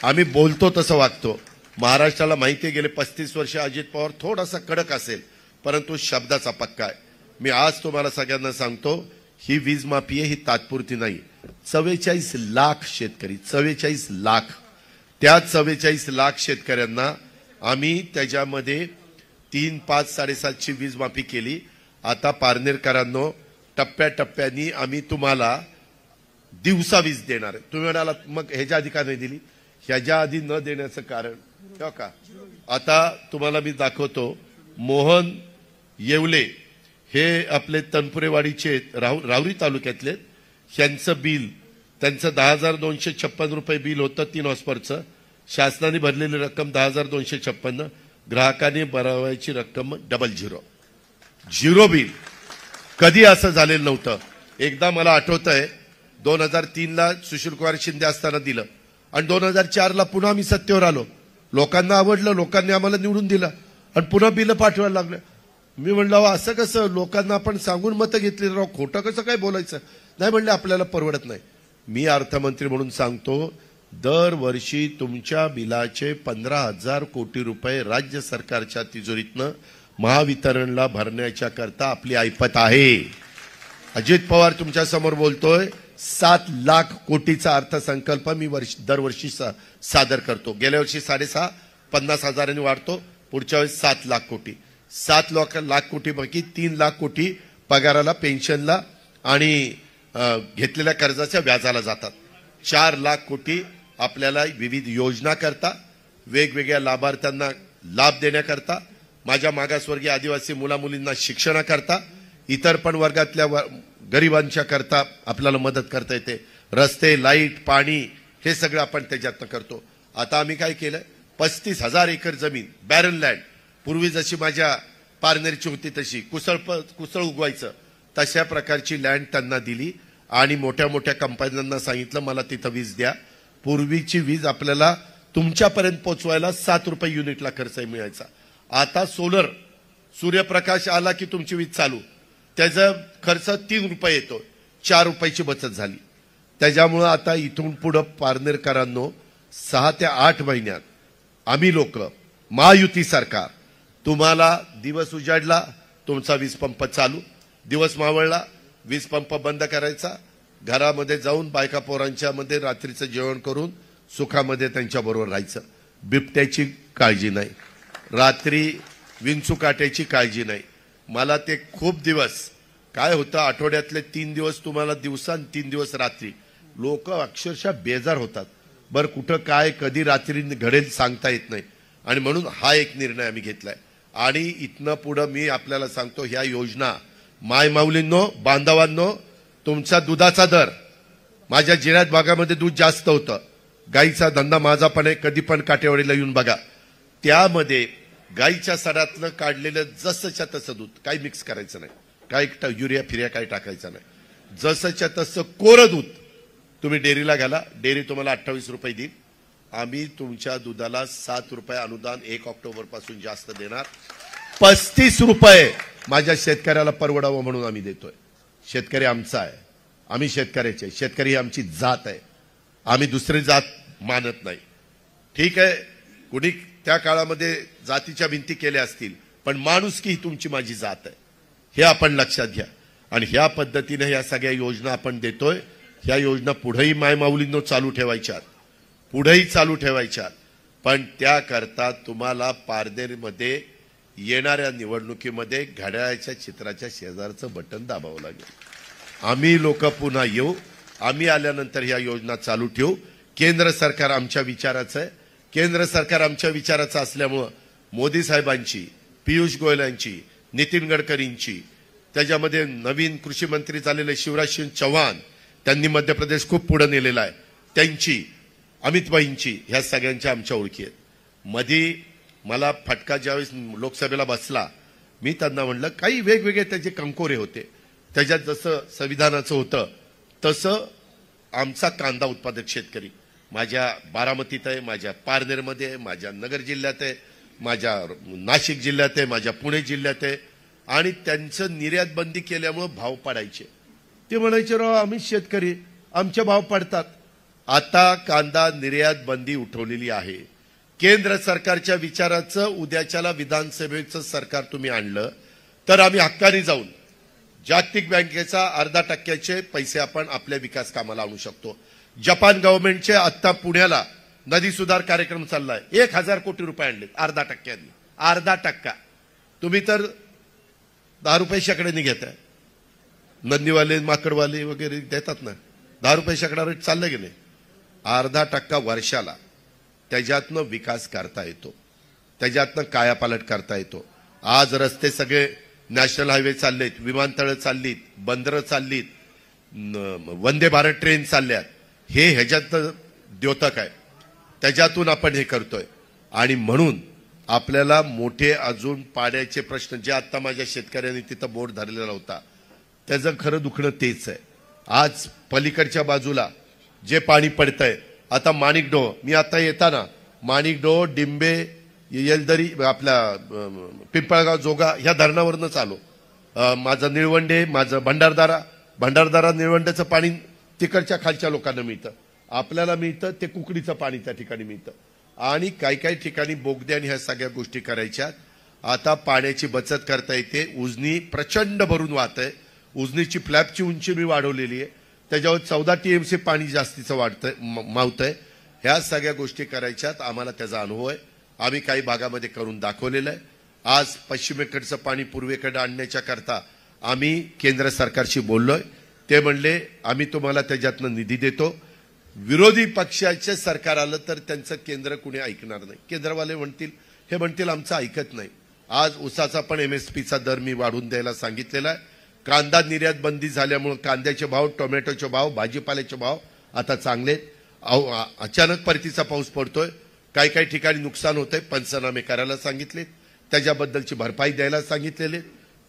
आम्ही बोलतो तसं वागतो. महाराष्ट्राला माहिती आहे, गेले 35 वर्ष अजित पवार थोडासा कडक असेल, परंतु शब्दाचा पक्का आहे. मी आज तुम्हाला सगळ्यांना सांगतो, ही वीज माफी आहे, ही तात्पुरती नाही. 44 लाख शेतकरी, 44 लाख, त्या 44 लाख शेतकऱ्यांना आम्ही त्याच्यामध्ये 3, 5, 7.5ची वीज माफी केली. आता पारनेरकरांनो, टप्प्याटप्प्यानी आम्ही तुम्हाला दिवसा वीज देणार आहे. तुम्ही म्हणाला मग ह्याच्या आधी का नाही दिली? ह्याच्या आधी न देण्याचं कारण हो का? आता तुम्हाला मी दाखवतो. मोहन येवले हे आपले तनपुरेवाडीचे राहुरी तालुक्यातले, ह्यांचं बिल, त्यांचं 10,256 रुपये बिल होतं 3 हॉर्सपॉवरचं. शासनाने भरलेली रक्कम 10,256, ग्राहकाने भरावायची रक्कम 00 बिल. कधी असं झालेलं नव्हतं. एकदा मला आठवतंय 2003ला सुशील कुमार शिंदे असताना दिलं आणि 2004ला पुन्हा आम्ही सत्तेवर आलो. लोकांना आवडलं, लोकांनी आम्हाला निवडून दिलं आणि पुन्हा बिलं पाठवायला लागलं. मी म्हणलं असं कसं? लोकांना आपण सांगून मतं घेतली, राव खोटं कसं काय बोलायचं? नाही म्हणले, आपल्याला परवडत नाही. मी अर्थमंत्री म्हणून सांगतो, दरवर्षी तुमच्या बिलाचे 15,000 कोटी रुपये राज्य सरकारच्या तिजोरीतनं महावितरणला भरण्याच्या करता आपली ऐपत आहे. अजित पवार तुमच्या समोर बोलतोय, 7 लाख कोटीचा अर्थसंकल्प मी दरवर्षी सादर करतो. गेल्या वर्षी 6.5, 50,000 वाढतो. पुढच्या वेळेस 7 लाख कोटी. 7 लाख कोटी पैकी 3 लाख कोटी पगाराला, पेन्शनला आणि घेतलेल्या कर्जाच्या व्याजाला जातात. 4 लाख कोटी आपल्याला विविध योजना करता, वेगवेगळ्या लाभार्थ्यांना लाभ देण्याकरता, माझ्या मागासवर्गीय आदिवासी मुलामुलींना शिक्षणाकरता, इतर पण वर्गातल्या गरिबांच्या करता आपल्याला मदत करता येते. रस्ते, लाईट, पाणी हे सगळं आपण त्याच्यातनं करतो. आता आम्ही काय केलं, 35,000 एकर जमीन, बॅरन लँड, पूर्वी जशी माझ्या पारनेरची होती तशी कुसळ उगवायचं, तशा प्रकारची लँड त्यांना दिली आणि मोठ्या मोठ्या कंपन्यांना सांगितलं मला तिथं वीज द्या. पूर्वीची वीज आपल्याला तुमच्यापर्यंत पोहोचवायला 7 रुपये युनिटला खर्च मिळायचा. आता सोलर, सूर्यप्रकाश आला की तुमची वीज चालू, त्याचा खर्च 3 रुपये येतो. 4 रुपयाची बचत झाली. त्याच्यामुळं आता इथून पुढं पारनेरकरांनो 6 ते 8 महिन्यात आम्ही लोक, महायुती सरकार, तुम्हाला दिवस उजाडला तुमचा वीज पंप चालू, दिवस मावळला वीज पंप बंद करायचा, घरामध्ये जाऊन बायका पोरांच्या मध्ये रात्रीचं जेवण करून सुखामध्ये त्यांच्याबरोबर राहायचं. बिबट्याची काळजी नाही, रात्री विंचू काट्याची काळजी नाही. मला ते खूप दिवस काय होतं, आठवड्यातले 3 दिवस तुम्हाला दिवसा आणि 3 दिवस रात्री, लोक अक्षरशः बेजार होतात. बरं कुठं काय कधी रात्री घडेल सांगता येत नाही. आणि म्हणून हा एक निर्णय आम्ही घेतलाय. आणि इथनं पुढं मी आपल्याला सांगतो, ह्या योजना माय माऊलींनो, बांधवांनो, तुमचा दुधाचा दर, माझ्या जिल्ह्यात भागामध्ये दूध जास्त होतं, गाईचा धंदा माझा पण आहे, कधी पण काटेवाडीला येऊन बघा. त्यामध्ये गाईच्या सडातलं काढलेलं जसंच्या तसं दूध, काही मिक्स करायचं नाही, काही युरिया फिरिया काही टाकायचं नाही, जसंच्या तसं कोरं दूध तुम्ही डेअरीला घाला. डेअरी तुम्हाला 28 रुपये देईल. आम्ही तुमच्या दुधाला 7 रुपये अनुदान 1 ऑक्टोबर पासून जास्त देणार. 35 रुपये माझ्या शेतकऱ्याला परवडावं म्हणून आम्ही देतोय. शेतकरी आमचा आहे, आम्ही शेतकऱ्याचे, शेतकरी ही आमची जात आहे, आम्ही दुसरी जात मानत नाही. ठीक आहे, कुणी त्या काळामध्ये जातीच्या भिंती केल्या असतील, पण माणुसकी ही तुमची माझी जात आहे, हे आपण लक्षात घ्या. आणि ह्या पद्धतीने ह्या सगळ्या योजना आपण देतोय. ह्या योजना पुढेही मायमाऊलींनो चालू ठेवायच्यात, पुढेही चालू ठेवायच्यात. पण त्याकरता तुम्हाला पारनेरमध्ये येणाऱ्या निवडणुकीमध्ये घड्याळाच्या चित्राच्या शेजारचं बटन दाबावं लागेल. आम्ही लोक पुन्हा येऊ, आम्ही आल्यानंतर ह्या योजना चालू ठेवू. केंद्र सरकार आमच्या विचाराचं आहे. केंद्र सरकार आमच्या विचाराचं असल्यामुळं मोदी साहेबांची, पियुष गोयल यांची, नितीन गडकरींची, त्याच्यामध्ये नवीन कृषी मंत्री झालेले शिवराज सिंग चौहान, त्यांनी मध्य प्रदेश खूप पुढे नेलेला आहे, त्यांची, अमित भाईंची, ह्या सगळ्यांच्या आमच्या ओळखी आहेत. मधी मला फटका ज्यावेळेस लोकसभेला बसला, मी त्यांना म्हणलं, काही वेगवेगळे त्याचे कंकोरे होते, त्याच्यात जसं संविधानाचं होतं तसं आमचा कांदा उत्पादक शेतकरी माझ्या बारामतीत आहे, माझ्या पारनेरमध्ये आहे, माझ्या नगर जिल्ह्यात आहे, माझ्या नाशिक जिल्ह्यात आहे, माझ्या पुणे जिल्ह्यात आहे. आणि त्यांचं निर्यात बंदी केल्यामुळे भाव पाडायचे. ते म्हणायचे राव आम्ही शेतकरी आमचे भाव पाडतात. आता कांदा निर्यात बंदी उठवलेली आहे. केंद्र सरकारच्या विचाराचं उद्याच्याला विधानसभेचं सरकार तुम्ही आणलं तर आम्ही हक्काने जाऊन जागतिक बँकेचा 0.5% पैसे आपण आपल्या विकास कामाला आणू शकतो. जपान गव्हर्नमेंटचे आता पुण्याला नदी सुधार कार्यक्रम चाललाय. 1000 कोटी रुपये आणले 0.5%. 0.5%. तुम्ही तर 10 रुपये शेकड्याने घेताय. नंदीवाले माकडवाले वगैरे देतात ना, 10 रुपये शेकडा रेट चाललं गेले. 0.5% वर्षाला त्याच्यातनं विकास करता येतो, त्याच्यातनं कायापालट करता येतो. आज रस्ते सगळे नॅशनल हायवे चाललेत, विमानतळ चाललीत, बंदरं चाललीत, वंदे भारत ट्रेन चालल्यात. हे ह्याच्यातनं द्योतक आहे, त्याच्यातून आपण हे करतोय. आणि म्हणून आपल्याला मोठे अजून पाण्याचे प्रश्न जे आता माझ्या शेतकऱ्यांनी तिथं बोर्ड धरलेला होता त्याचं खरं दुखणं तेच आहे. आज पलीकडच्या बाजूला जे पाणी पडतंय, आता माणिकडो, मी आता येताना माणिकडो, डिंबे, येलदरी, आपल्या पिंपळगाव, जोगा ह्या धरणावरनच आलो. माझं निळवंडे, माझं भंडारदारा निळवंड्याचं पाणी तिकडच्या खालच्या लोकांना मिळतं, आपल्याला मिळतं ते कुकडीचं पाणी त्या ठिकाणी मिळतं. आणि काही ठिकाणी बोगद्याने ह्या सगळ्या गोष्टी करायच्या. आता पाण्याची बचत करता येते. उजनी प्रचंड भरून वाहत आहे. उजनीची फ्लॅपची उंची मी वाढवलेली आहे, त्याच्यावर 14 TMC पाणी जास्तीचं मावतंय. ह्या सगळ्या गोष्टी करायच्यात. आम्हाला त्याचा अनुभव आहे, आम्ही काही भागामध्ये करून दाखवलेलं आहे. आज पश्चिमेकडचं पाणी पूर्वेकडे आणण्याच्या करता आम्ही केंद्र सरकारशी बोललोय. ते म्हणले आम्ही तुम्हाला त्याच्यातनं निधी देतो. विरोधी पक्षाचे सरकार आलं तर त्यांचं केंद्र कुणी ऐकणार नाही. केंद्रवाले म्हणतील आमचं ऐकत नाही. आज ऊसाचा पण MSPचा दर मी वाढवून द्यायला सांगितलेला आहे. कांदा निर्यात बंदी झाल्यामुळे कांद्याचे भाव, टोमॅटोचे भाव, भाजीपाल्याचे भाव आता चांगले. अचानक परतीचा पाऊस पडतोय, काही ठिकाणी नुकसान होतंय, पंचनामे करायला सांगितले, त्याच्याबद्दलची भरपाई द्यायला सांगितलेले.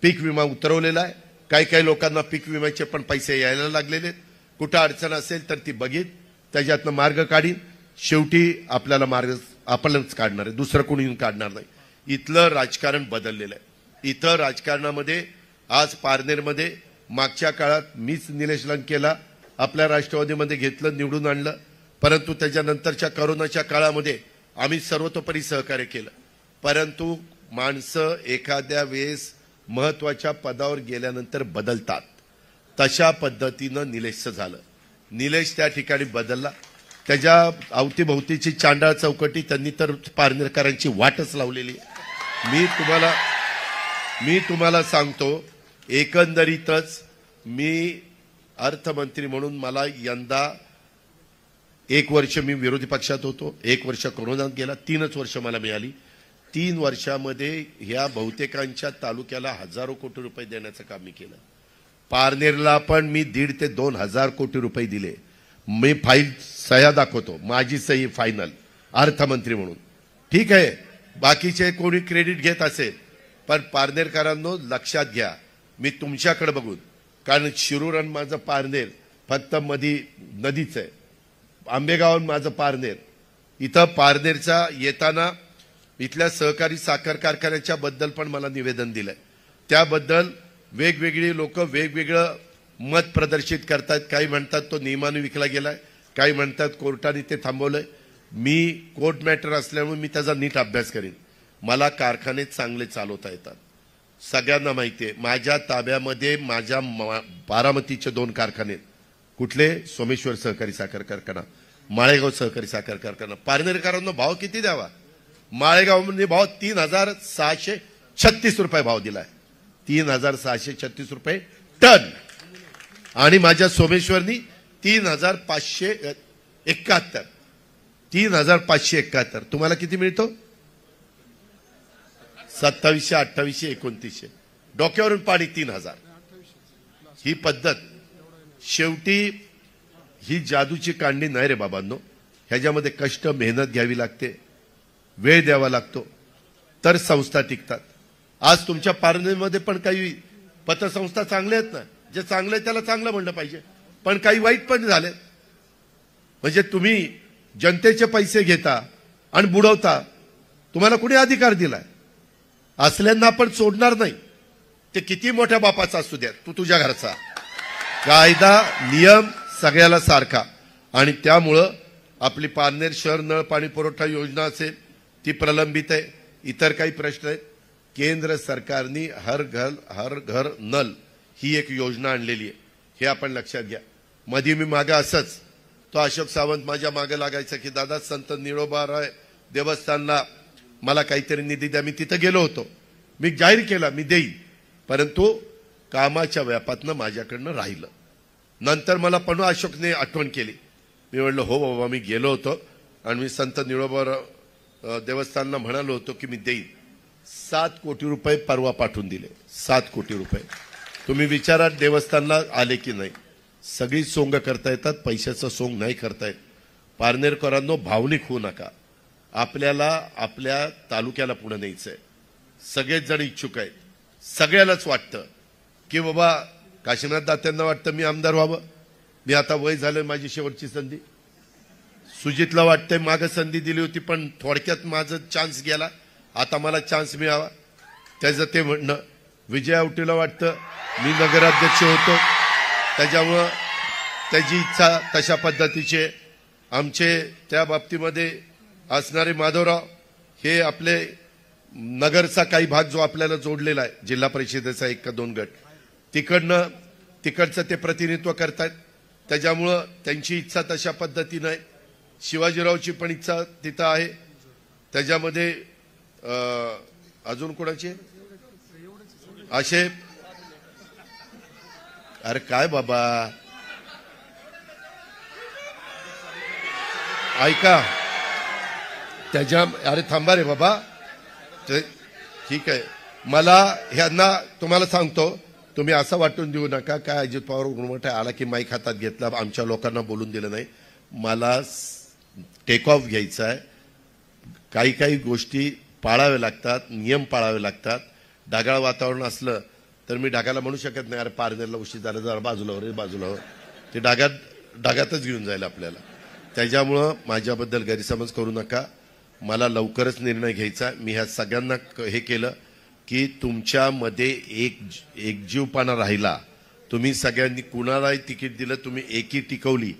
पीक विमा उतरवलेला आहे. काही लोकांना पीक विम्याचे पण पैसे यायला लागलेले. कुठं अडचण असेल तर ती बघीत त्याच्यातनं मार्ग काढीन. शेवटी आपल्याला मार्ग आपणच काढणार आहे, दुसरं कोणी काढणार नाही. इथलं राजकारण बदललेलं आहे. इथं राजकारणामध्ये आज पारनेरमध्ये मागच्या काळात मीच निलेश लंकेला आपल्या राष्ट्रवादीमध्ये घेतलं, निवडून आणलं. परंतु त्याच्यानंतरच्या कोरोनाच्या काळामध्ये आम्ही सर्वतोपरी सहकार्य केलं. परंतु माणसं एखाद्या वेळेस महत्वाच्या पदावर गेल्यानंतर बदलतात. तशा पद्धतीनं निलेशचं झालं. निलेश त्या ठिकाणी बदलला. त्याच्या अवतीभोवतीची चांडाळ चौकटी त्यांनी तर पारनेरकरांची वाटच लावलेली. मी तुम्हाला सांगतो, एकंदरीतच मी अर्थमंत्री म्हणून मला यंदा 1 वर्ष मी विरोधी पक्षात होतो, 1 वर्ष कोरोनात गेला, 3च वर्ष मला मिळाली. 3 वर्षामध्ये ह्या बहुतेकांच्या तालुक्याला हजारो कोटी रुपये देण्याचं काम मी केलं. पारनेरला पण मी 1,500 ते 2,000 कोटी रुपये दिले. मी फाईल सह्या दाखवतो, माझी सही फायनल अर्थमंत्री म्हणून. ठीक आहे, बाकीचे कोणी क्रेडिट घेत असेल, पण पारनेरकरांनो लक्षात घ्या, मी तुमच्याकडे बघून, कारण शिरूर आणि माझं पारनेर फक्त मधी नदीच आहे. आंबेगाव माझं पारनेर. इथं पारनेरचा येताना इथल्या सहकारी साखर कारखान्याच्या बद्दल पण मला निवेदन दिलंय. त्याबद्दल वेगवेगळी लोक वेगवेगळं मत प्रदर्शित करतात. काही म्हणतात तो नियमाने विकला गेलाय, काही म्हणतात कोर्टाने ते थांबवलंय. मी कोर्ट मॅटर असल्यामुळे मी त्याचा नीट अभ्यास करीन. मला कारखाने चांगले चालवता येतात, सगळ्यांना माहिती आहे. माझ्या ताब्यामध्ये माझ्या बारामतीचे 2 कारखाने. कुठले? सोमेश्वर सहकारी साखर कारखाना, माळेगाव सहकारी साखर कारखाना. पारनेरकरांना भाव किती द्यावा? माळेगावमध्ये भाव 3,636 रुपये भाव दिलाय. 3,636 रुपये टन. आणि माझ्या सोमेश्वरनी 3,571. 3,571. तुम्हाला किती मिळतो? 2700, 2800, 2900. डोक्यावरून पाणी 3,000. ही पद्धत शेवटी ही जादूची कांडी नाही रे बाबांनो. ह्याच्यामध्ये कष्ट, मेहनत घ्यावी लागते, वेळ द्यावा लागतो, तर संस्था टिकतात. आज तुमच्या पारनेरमध्ये पण काही पतसंस्था चांगल्या आहेत ना. जे चांगलं आहे त्याला चांगलं म्हणलं पाहिजे, पण काही वाईट पण झाले. म्हणजे तुम्ही जनतेचे पैसे घेता आणि बुडवता, तुम्हाला कुणी अधिकार दिलाय? असल्यांना आपण सोडणार नाही, ते किती मोठ्या बापाचा असू द्या, तू तुझ्या घरचा. कायदा नियम सगळ्याला सारखा. आणि त्यामुळं आपली पारनेर शहर नळ पाणी पुरवठा योजना असेल ती प्रलंबित आहे. इतर काही प्रश्न आहेत. केंद्र सरकारने हर घर नल ही एक योजना आणलेली आहे, हे आपण लक्षात घ्या. मध्ये मी मागे असंच तो अशोक सावंत माझ्या मागे लागायचा की दादा संत निळोबाराय देवस्थानला मला काहीतरी निधी द्या. मी तिथं गेलो होतो, मी जाहीर केला मी देईन, परंतु कामाच्या व्यापातनं माझ्याकडनं राहिलं. नंतर मला पण अशोकने आठवण केली. मी म्हणलं हो बाबा मी गेलो होतो आणि मी संत निळोबाराव देवस्थानला म्हणालो होतो की मी देईन. 7 कोटी रुपये परवा पाठवून दिले. 7 कोटी रुपये. तुम्ही विचारा देवस्थानला आले की नाही. सगळी सोंग करता येतात, पैशाचं सोंग नाही करता येत. पारनेरकरांनो भावनिक होऊ नका. आपल्याला आपल्या तालुक्याला पुढे न्यायचंय. सगळेच जण इच्छुक आहेत. सगळ्यालाच वाटतं की बाबा काशीनाथ दात्यांना वाटतं मी आमदार व्हावं, मी आता वय झालं, माझी शेवटची संधी. सुजितला वाटतंय मागे संधी दिली होती पण थोडक्यात माझा चान्स गेला, आता मला चान्स मिळावा, त्याचं ते म्हणणं. विजय आवटीला वाटतं मी नगराध्यक्ष होतो, त्याच्यामुळं त्याची इच्छा तशा पद्धतीचे. आमचे त्या बाबतीमध्ये असणारे माधवराव हे आपले नगरचा काही भाग जो आपल्याला जोडलेला आहे, जिल्हा परिषदेचा 1 का 2 गट, तिकडचं ते प्रतिनिधित्व करतात. त्याच्यामुळं त्यांची इच्छा तशा पद्धतीनं आहे. शिवाजीरावची पण इच्छा तिथं आहे. त्याच्यामध्ये अजून कोणाची असे, अरे काय बाबा ऐका त्याच्या, अरे थांबा रे बाबा, ठीक आहे. मला ह्यांना तुम्हाला सांगतो, तुम्ही असं वाटून देऊ नका काय अजित पवार मोठा आला की माईक हातात घेतला, आमच्या लोकांना बोलून दिलं नाही. मला टेक ऑफ घ्यायचा आहे. काही काही गोष्टी पाळाव्या लागतात, नियम पाळावे लागतात. ढगाळ वातावरण असलं तर मी ढगाला म्हणू शकत नाही अरे पारनेरला उशीर झाला, जरा बाजूला हो. ते ढगातच घेऊन जाईल आपल्याला. त्याच्यामुळं माझ्याबद्दल गैरसमज करू नका. मला लवकरच निर्णय घ्यायचा. मी ह्या सगळ्यांना हे केलं की तुमच्यामध्ये एकजीवपणा राहिला. तुम्ही सगळ्यांनी कुणालाही तिकीट दिलं, तुम्ही एकी टिकवली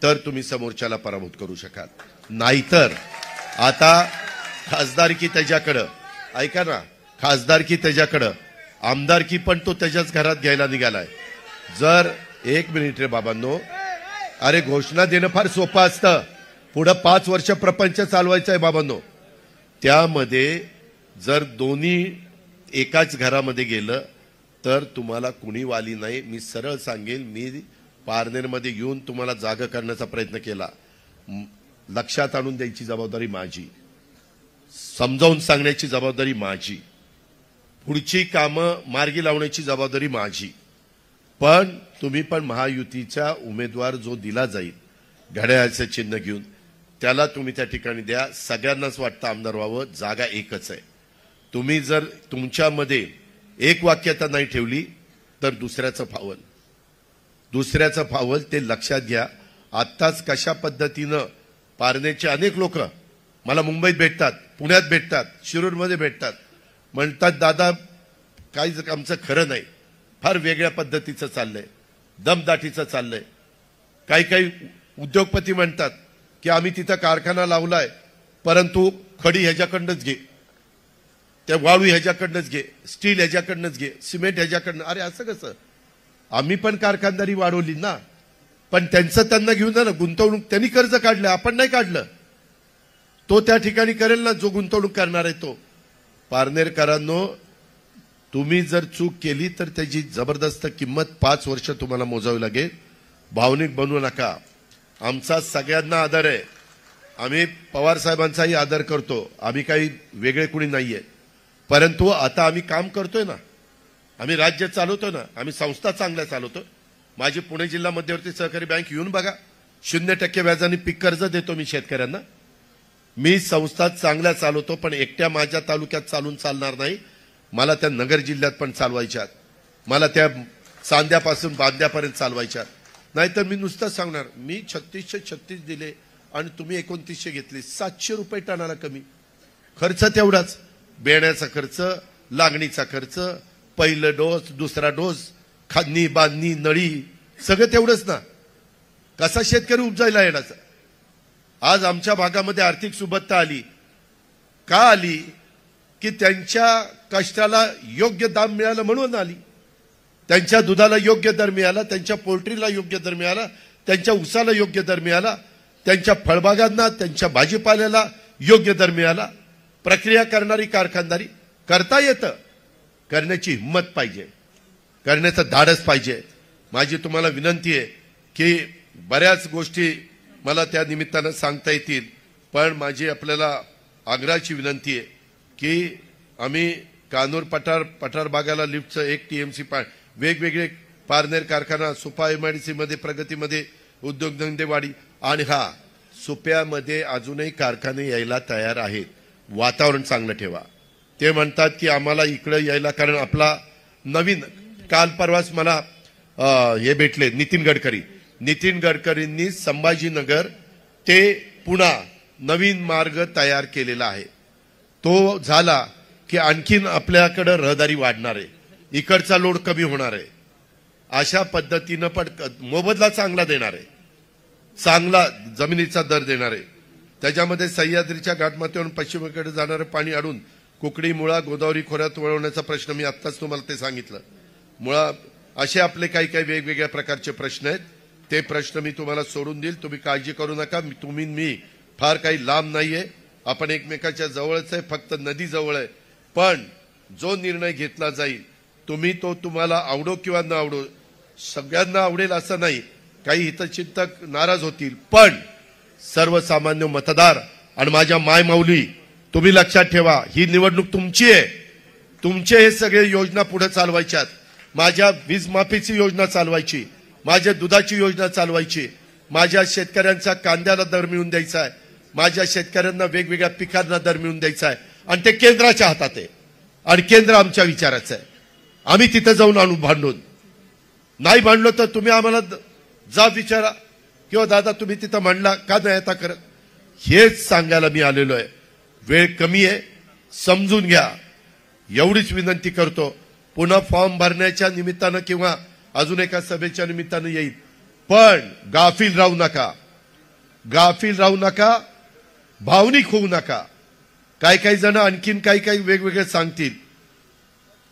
तर तुम्ही समोरच्याला पराभूत करू शकाल. नाहीतर आता खासदारकी त्याच्याकडं, ऐका ना, खासदारकी त्याच्याकडं, आमदारकी पण तो त्याच्याच घरात घ्यायला निघालाय. जर 1 मिनिट रे बाबांनो, अरे घोषणा देणं फार सोपं असतं, पुढं 5 वर्ष प्रपंच चालवायचं आहे बाबांनो. त्यामध्ये जर दोन्ही एकाच घरामध्ये गेलं तर तुम्हाला कुणी वाली नाही. मी सरळ सांगेल, मी पारनेरमध्ये येऊन तुम्हाला जागा करण्याचा प्रयत्न केला. लक्षात आणून द्यायची जबाबदारी माझी, समजावून सांगण्याची जबाबदारी माझी, पुढची कामं मार्गी लावण्याची जबाबदारी माझी. पण तुम्ही पण महायुतीचा उमेदवार जो दिला जाईल घड्याळाचं चिन्ह घेऊन, त्याला तुम्ही त्या ठिकाणी द्या. सगळ्यांनाच वाटतं आमदार व्हावं, जागा एकच आहे. तुम्ही जर तुमच्यामध्ये एक वाक्यता नाही ठेवली तर दुसऱ्याचं फावल ते लक्षात घ्या. आत्ताच कशा पद्धतीनं पारनेरचे अनेक लोक मला मुंबईत भेटतात, पुण्यात भेटतात, शिरूरमध्ये भेटतात, म्हणतात दादा काहीच आमचं खरं नाही, फार वेगळ्या पद्धतीचं चाललंय, दमदाटीचं चाललंय. काही उद्योगपती म्हणतात की आम्ही तिथं कारखाना लावलाय परंतु खडी ह्याच्याकडनंच घे, त्या वाळू ह्याच्याकडनंच घे, स्टील ह्याच्याकडनंच घे, सिमेंट ह्याच्याकडनं. अरे असं कसं? आम्ही पण कारखानदारी वाढवली ना, पण त्यांचं त्यांना घेऊन जा ना. गुंतवणूक त्यांनी कर्ज काढलं, आपण नाही काढलं. तो त्या ठिकाणी करेल ना जो गुंतवणूक करणार आहे तो. पारनेरकरांनो, तुम्ही जर चूक केली तर त्याची जबरदस्त किंमत 5 वर्ष तुम्हाला मोजावी लागेल. भावनिक बनवू नका. आमचा सगळ्यांना आदर आहे. आम्ही पवार साहेबांचाही आदर करतो. आम्ही काही वेगळे कुणी नाहीये. परंतु आता आम्ही काम करतोय ना, आम्ही राज्य चालवतो ना, आम्ही संस्था चांगल्या चालवतो. माझी पुणे जिल्हा मध्यवर्ती सहकारी बँक येऊन बघा, 0% व्याजाने पीक कर्ज देतो मी शेतकऱ्यांना. मी संस्था चांगल्या चालवतो, पण एकट्या माझ्या तालुक्यात चालून चालणार नाही. मला त्या नगर जिल्ह्यात पण चालवायच्यात, मला त्या सांध्यापासून बांध्यापर्यंत चालवायच्या. नाहीतर मी नुसतं सांगणार मी 3636 दिले आणि तुम्ही 2900 घेतले. 700 रुपये टनाला कमी. खर्च तेवढाच, बेण्याचा खर्च, लागणीचा खर्च, पहिलं डोस, दुसरा डोस, खांदणी बांधणी नळी सगळं तेवढंच ना. कसा शेतकरी उपजायला येण्याचा. आज आमच्या भागामध्ये आर्थिक सुबत्ता आली. का आली? की त्यांच्या कष्टाला योग्य दाम मिळालं म्हणून आली. त्यांच्या दुधाला योग्य दर मिळाला, त्यांच्या पोल्ट्रीला योग्य दर मिळाला, त्यांच्या ऊसाला योग्य दर मिळाला, त्यांच्या फळबागांना, त्यांच्या भाजीपाल्याला योग्य दर मिळाला. प्रक्रिया करणारी कारखानदारी करता येतं. करण्याची हिंमत पाहिजे, करण्याचं धाडस पाहिजे. माझी तुम्हाला विनंती आहे की बऱ्याच गोष्टी मला त्या निमित्तानं सांगता येतील, पण माझी आपल्याला आग्रहाची विनंती आहे की आम्ही कानूर पठार भागाला लिफ्टचं 1 TMC वेगवेगळे पारनेर कारखाना, सुपा MIDC मध्ये, प्रगतीमध्ये, उद्योगधंदेवाडी आणि सुप्यामध्ये अजूनही कारखाने यायला तयार आहेत. वातावरण चांगलं ठेवा. ते म्हणतात की आम्हाला इकडे यायला, कारण आपला नवीन काल परवाच मला हे भेटले नितीन गडकरींनी संभाजीनगर ते पुणा नवीन मार्ग तयार केलेला आहे. तो झाला की आणखीन आपल्याकडे रहदारी वाढणार आहे, इकडचा लोड कमी होणार आहे. अशा पद्धतीनं पण मोबदला चांगला देणार आहे, चांगला जमिनीचा दर देणार आहे. त्याच्यामध्ये सह्याद्रीच्या घाटमाथ्यावरून पश्चिमेकडे जाणारं पाणी अडून कुकडी, मुळा, गोदावरी खोऱ्यात वळवण्याचा प्रश्न मी आत्ताच तुम्हाला ते सांगितलं. मुळा असे आपले काही वेगवेगळ्या प्रकारचे प्रश्न आहेत. ते प्रश्न मी तुम्हाला सोडून देईल. तुम्ही काळजी करू नका. मी फार काही लांब नाहीये. आपण एकमेकाच्या जवळच आहे, फक्त नदी जवळ आहे. पण जो निर्णय घेतला जाईल तुम्हाला आवडो किंवा न आवडो, सगळ्यांना आवडेल असं नाही. काही हितचिंतक नाराज होतील, पण सर्वसामान्य मतदार आणि माझ्या मायमाऊली तुम्ही लक्षात ठेवा, ही निवडणूक तुमची आहे. तुमचे हे सगळे योजना पुढे चालवायच्यात. माझ्या वीज माफीची योजना चालवायची, माझ्या दुधाची योजना चालवायची, माझ्या शेतकऱ्यांचा कांद्याला दर मिळवून द्यायचा आहे, माझ्या शेतकऱ्यांना वेगवेगळ्या पिकांना दर मिळवून द्यायचा आहे. आणि ते केंद्राच्या हातात आहे आणि केंद्र आमच्या विचाराचं आहे. आम्ही तिथे जाऊन आणू भांडून. नाही भांडलो तर तुम्ही आम्हाला जा विचारा किंवा दादा तुम्ही तिथं म्हणला का नाही आता करत, हेच सांगायला मी आलेलो आहे. वेळ कमी आहे, समजून घ्या एवढीच विनंती करतो. पुन्हा फॉर्म भरण्याच्या निमित्तानं किंवा अजून एका सभेच्या निमित्तानं येईल, पण गाफील राहू नका, भावनिक होऊ नका. काही जण आणखीन काही वेगवेगळे सांगतील.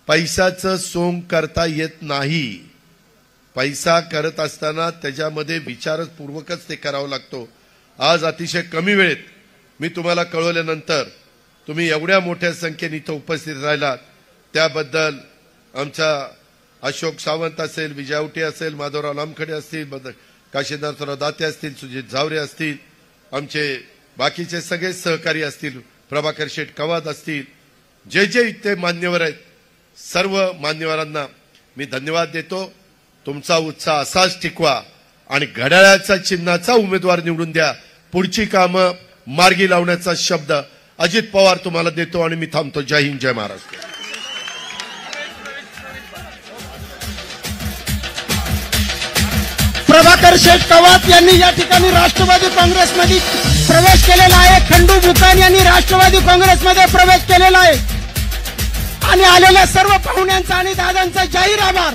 पैशाचं सोंग करता येत नाही. पैसा करत असताना त्याच्यामध्ये विचारपूर्वकच ते करावं लागतो. आज अतिशय कमी वेळेत मी तुम्हाला कळवल्यानंतर तुम्ही एवढ्या मोठ्या संख्येने इथं उपस्थित राहिलात त्याबद्दल आमचा अशोक सावंत असेल, विजयावटे असेल, माधवराव लामखडे असतील, काशीनाथराव दाते असतील, सुजित झावरे असतील, आमचे बाकीचे सगळे सहकारी असतील, प्रभाकर शेठ कवाद असतील, जे इथे मान्यवर आहेत, सर्व मान्यवरांना मी धन्यवाद देतो. तुमचा उत्साह असाच टिकवा आणि घड्याळाच्या चिन्हाचा उमेदवार निवडून द्या. पुढची कामं मार्गी लावण्याचा शब्द अजित पवार तुम्हाला देतो आणि मी थांबतो. जय हिंद, जय महाराष्ट्र. प्रभाकर शेठ कवात यांनी या ठिकाणी राष्ट्रवादी काँग्रेसमध्ये प्रवेश केलेला आहे. खंडू बुकान यांनी राष्ट्रवादी काँग्रेसमध्ये प्रवेश केलेला आहे. आणि आलेल्या सर्व पाहुण्यांचा आणि दादांचा जाहीर आभार.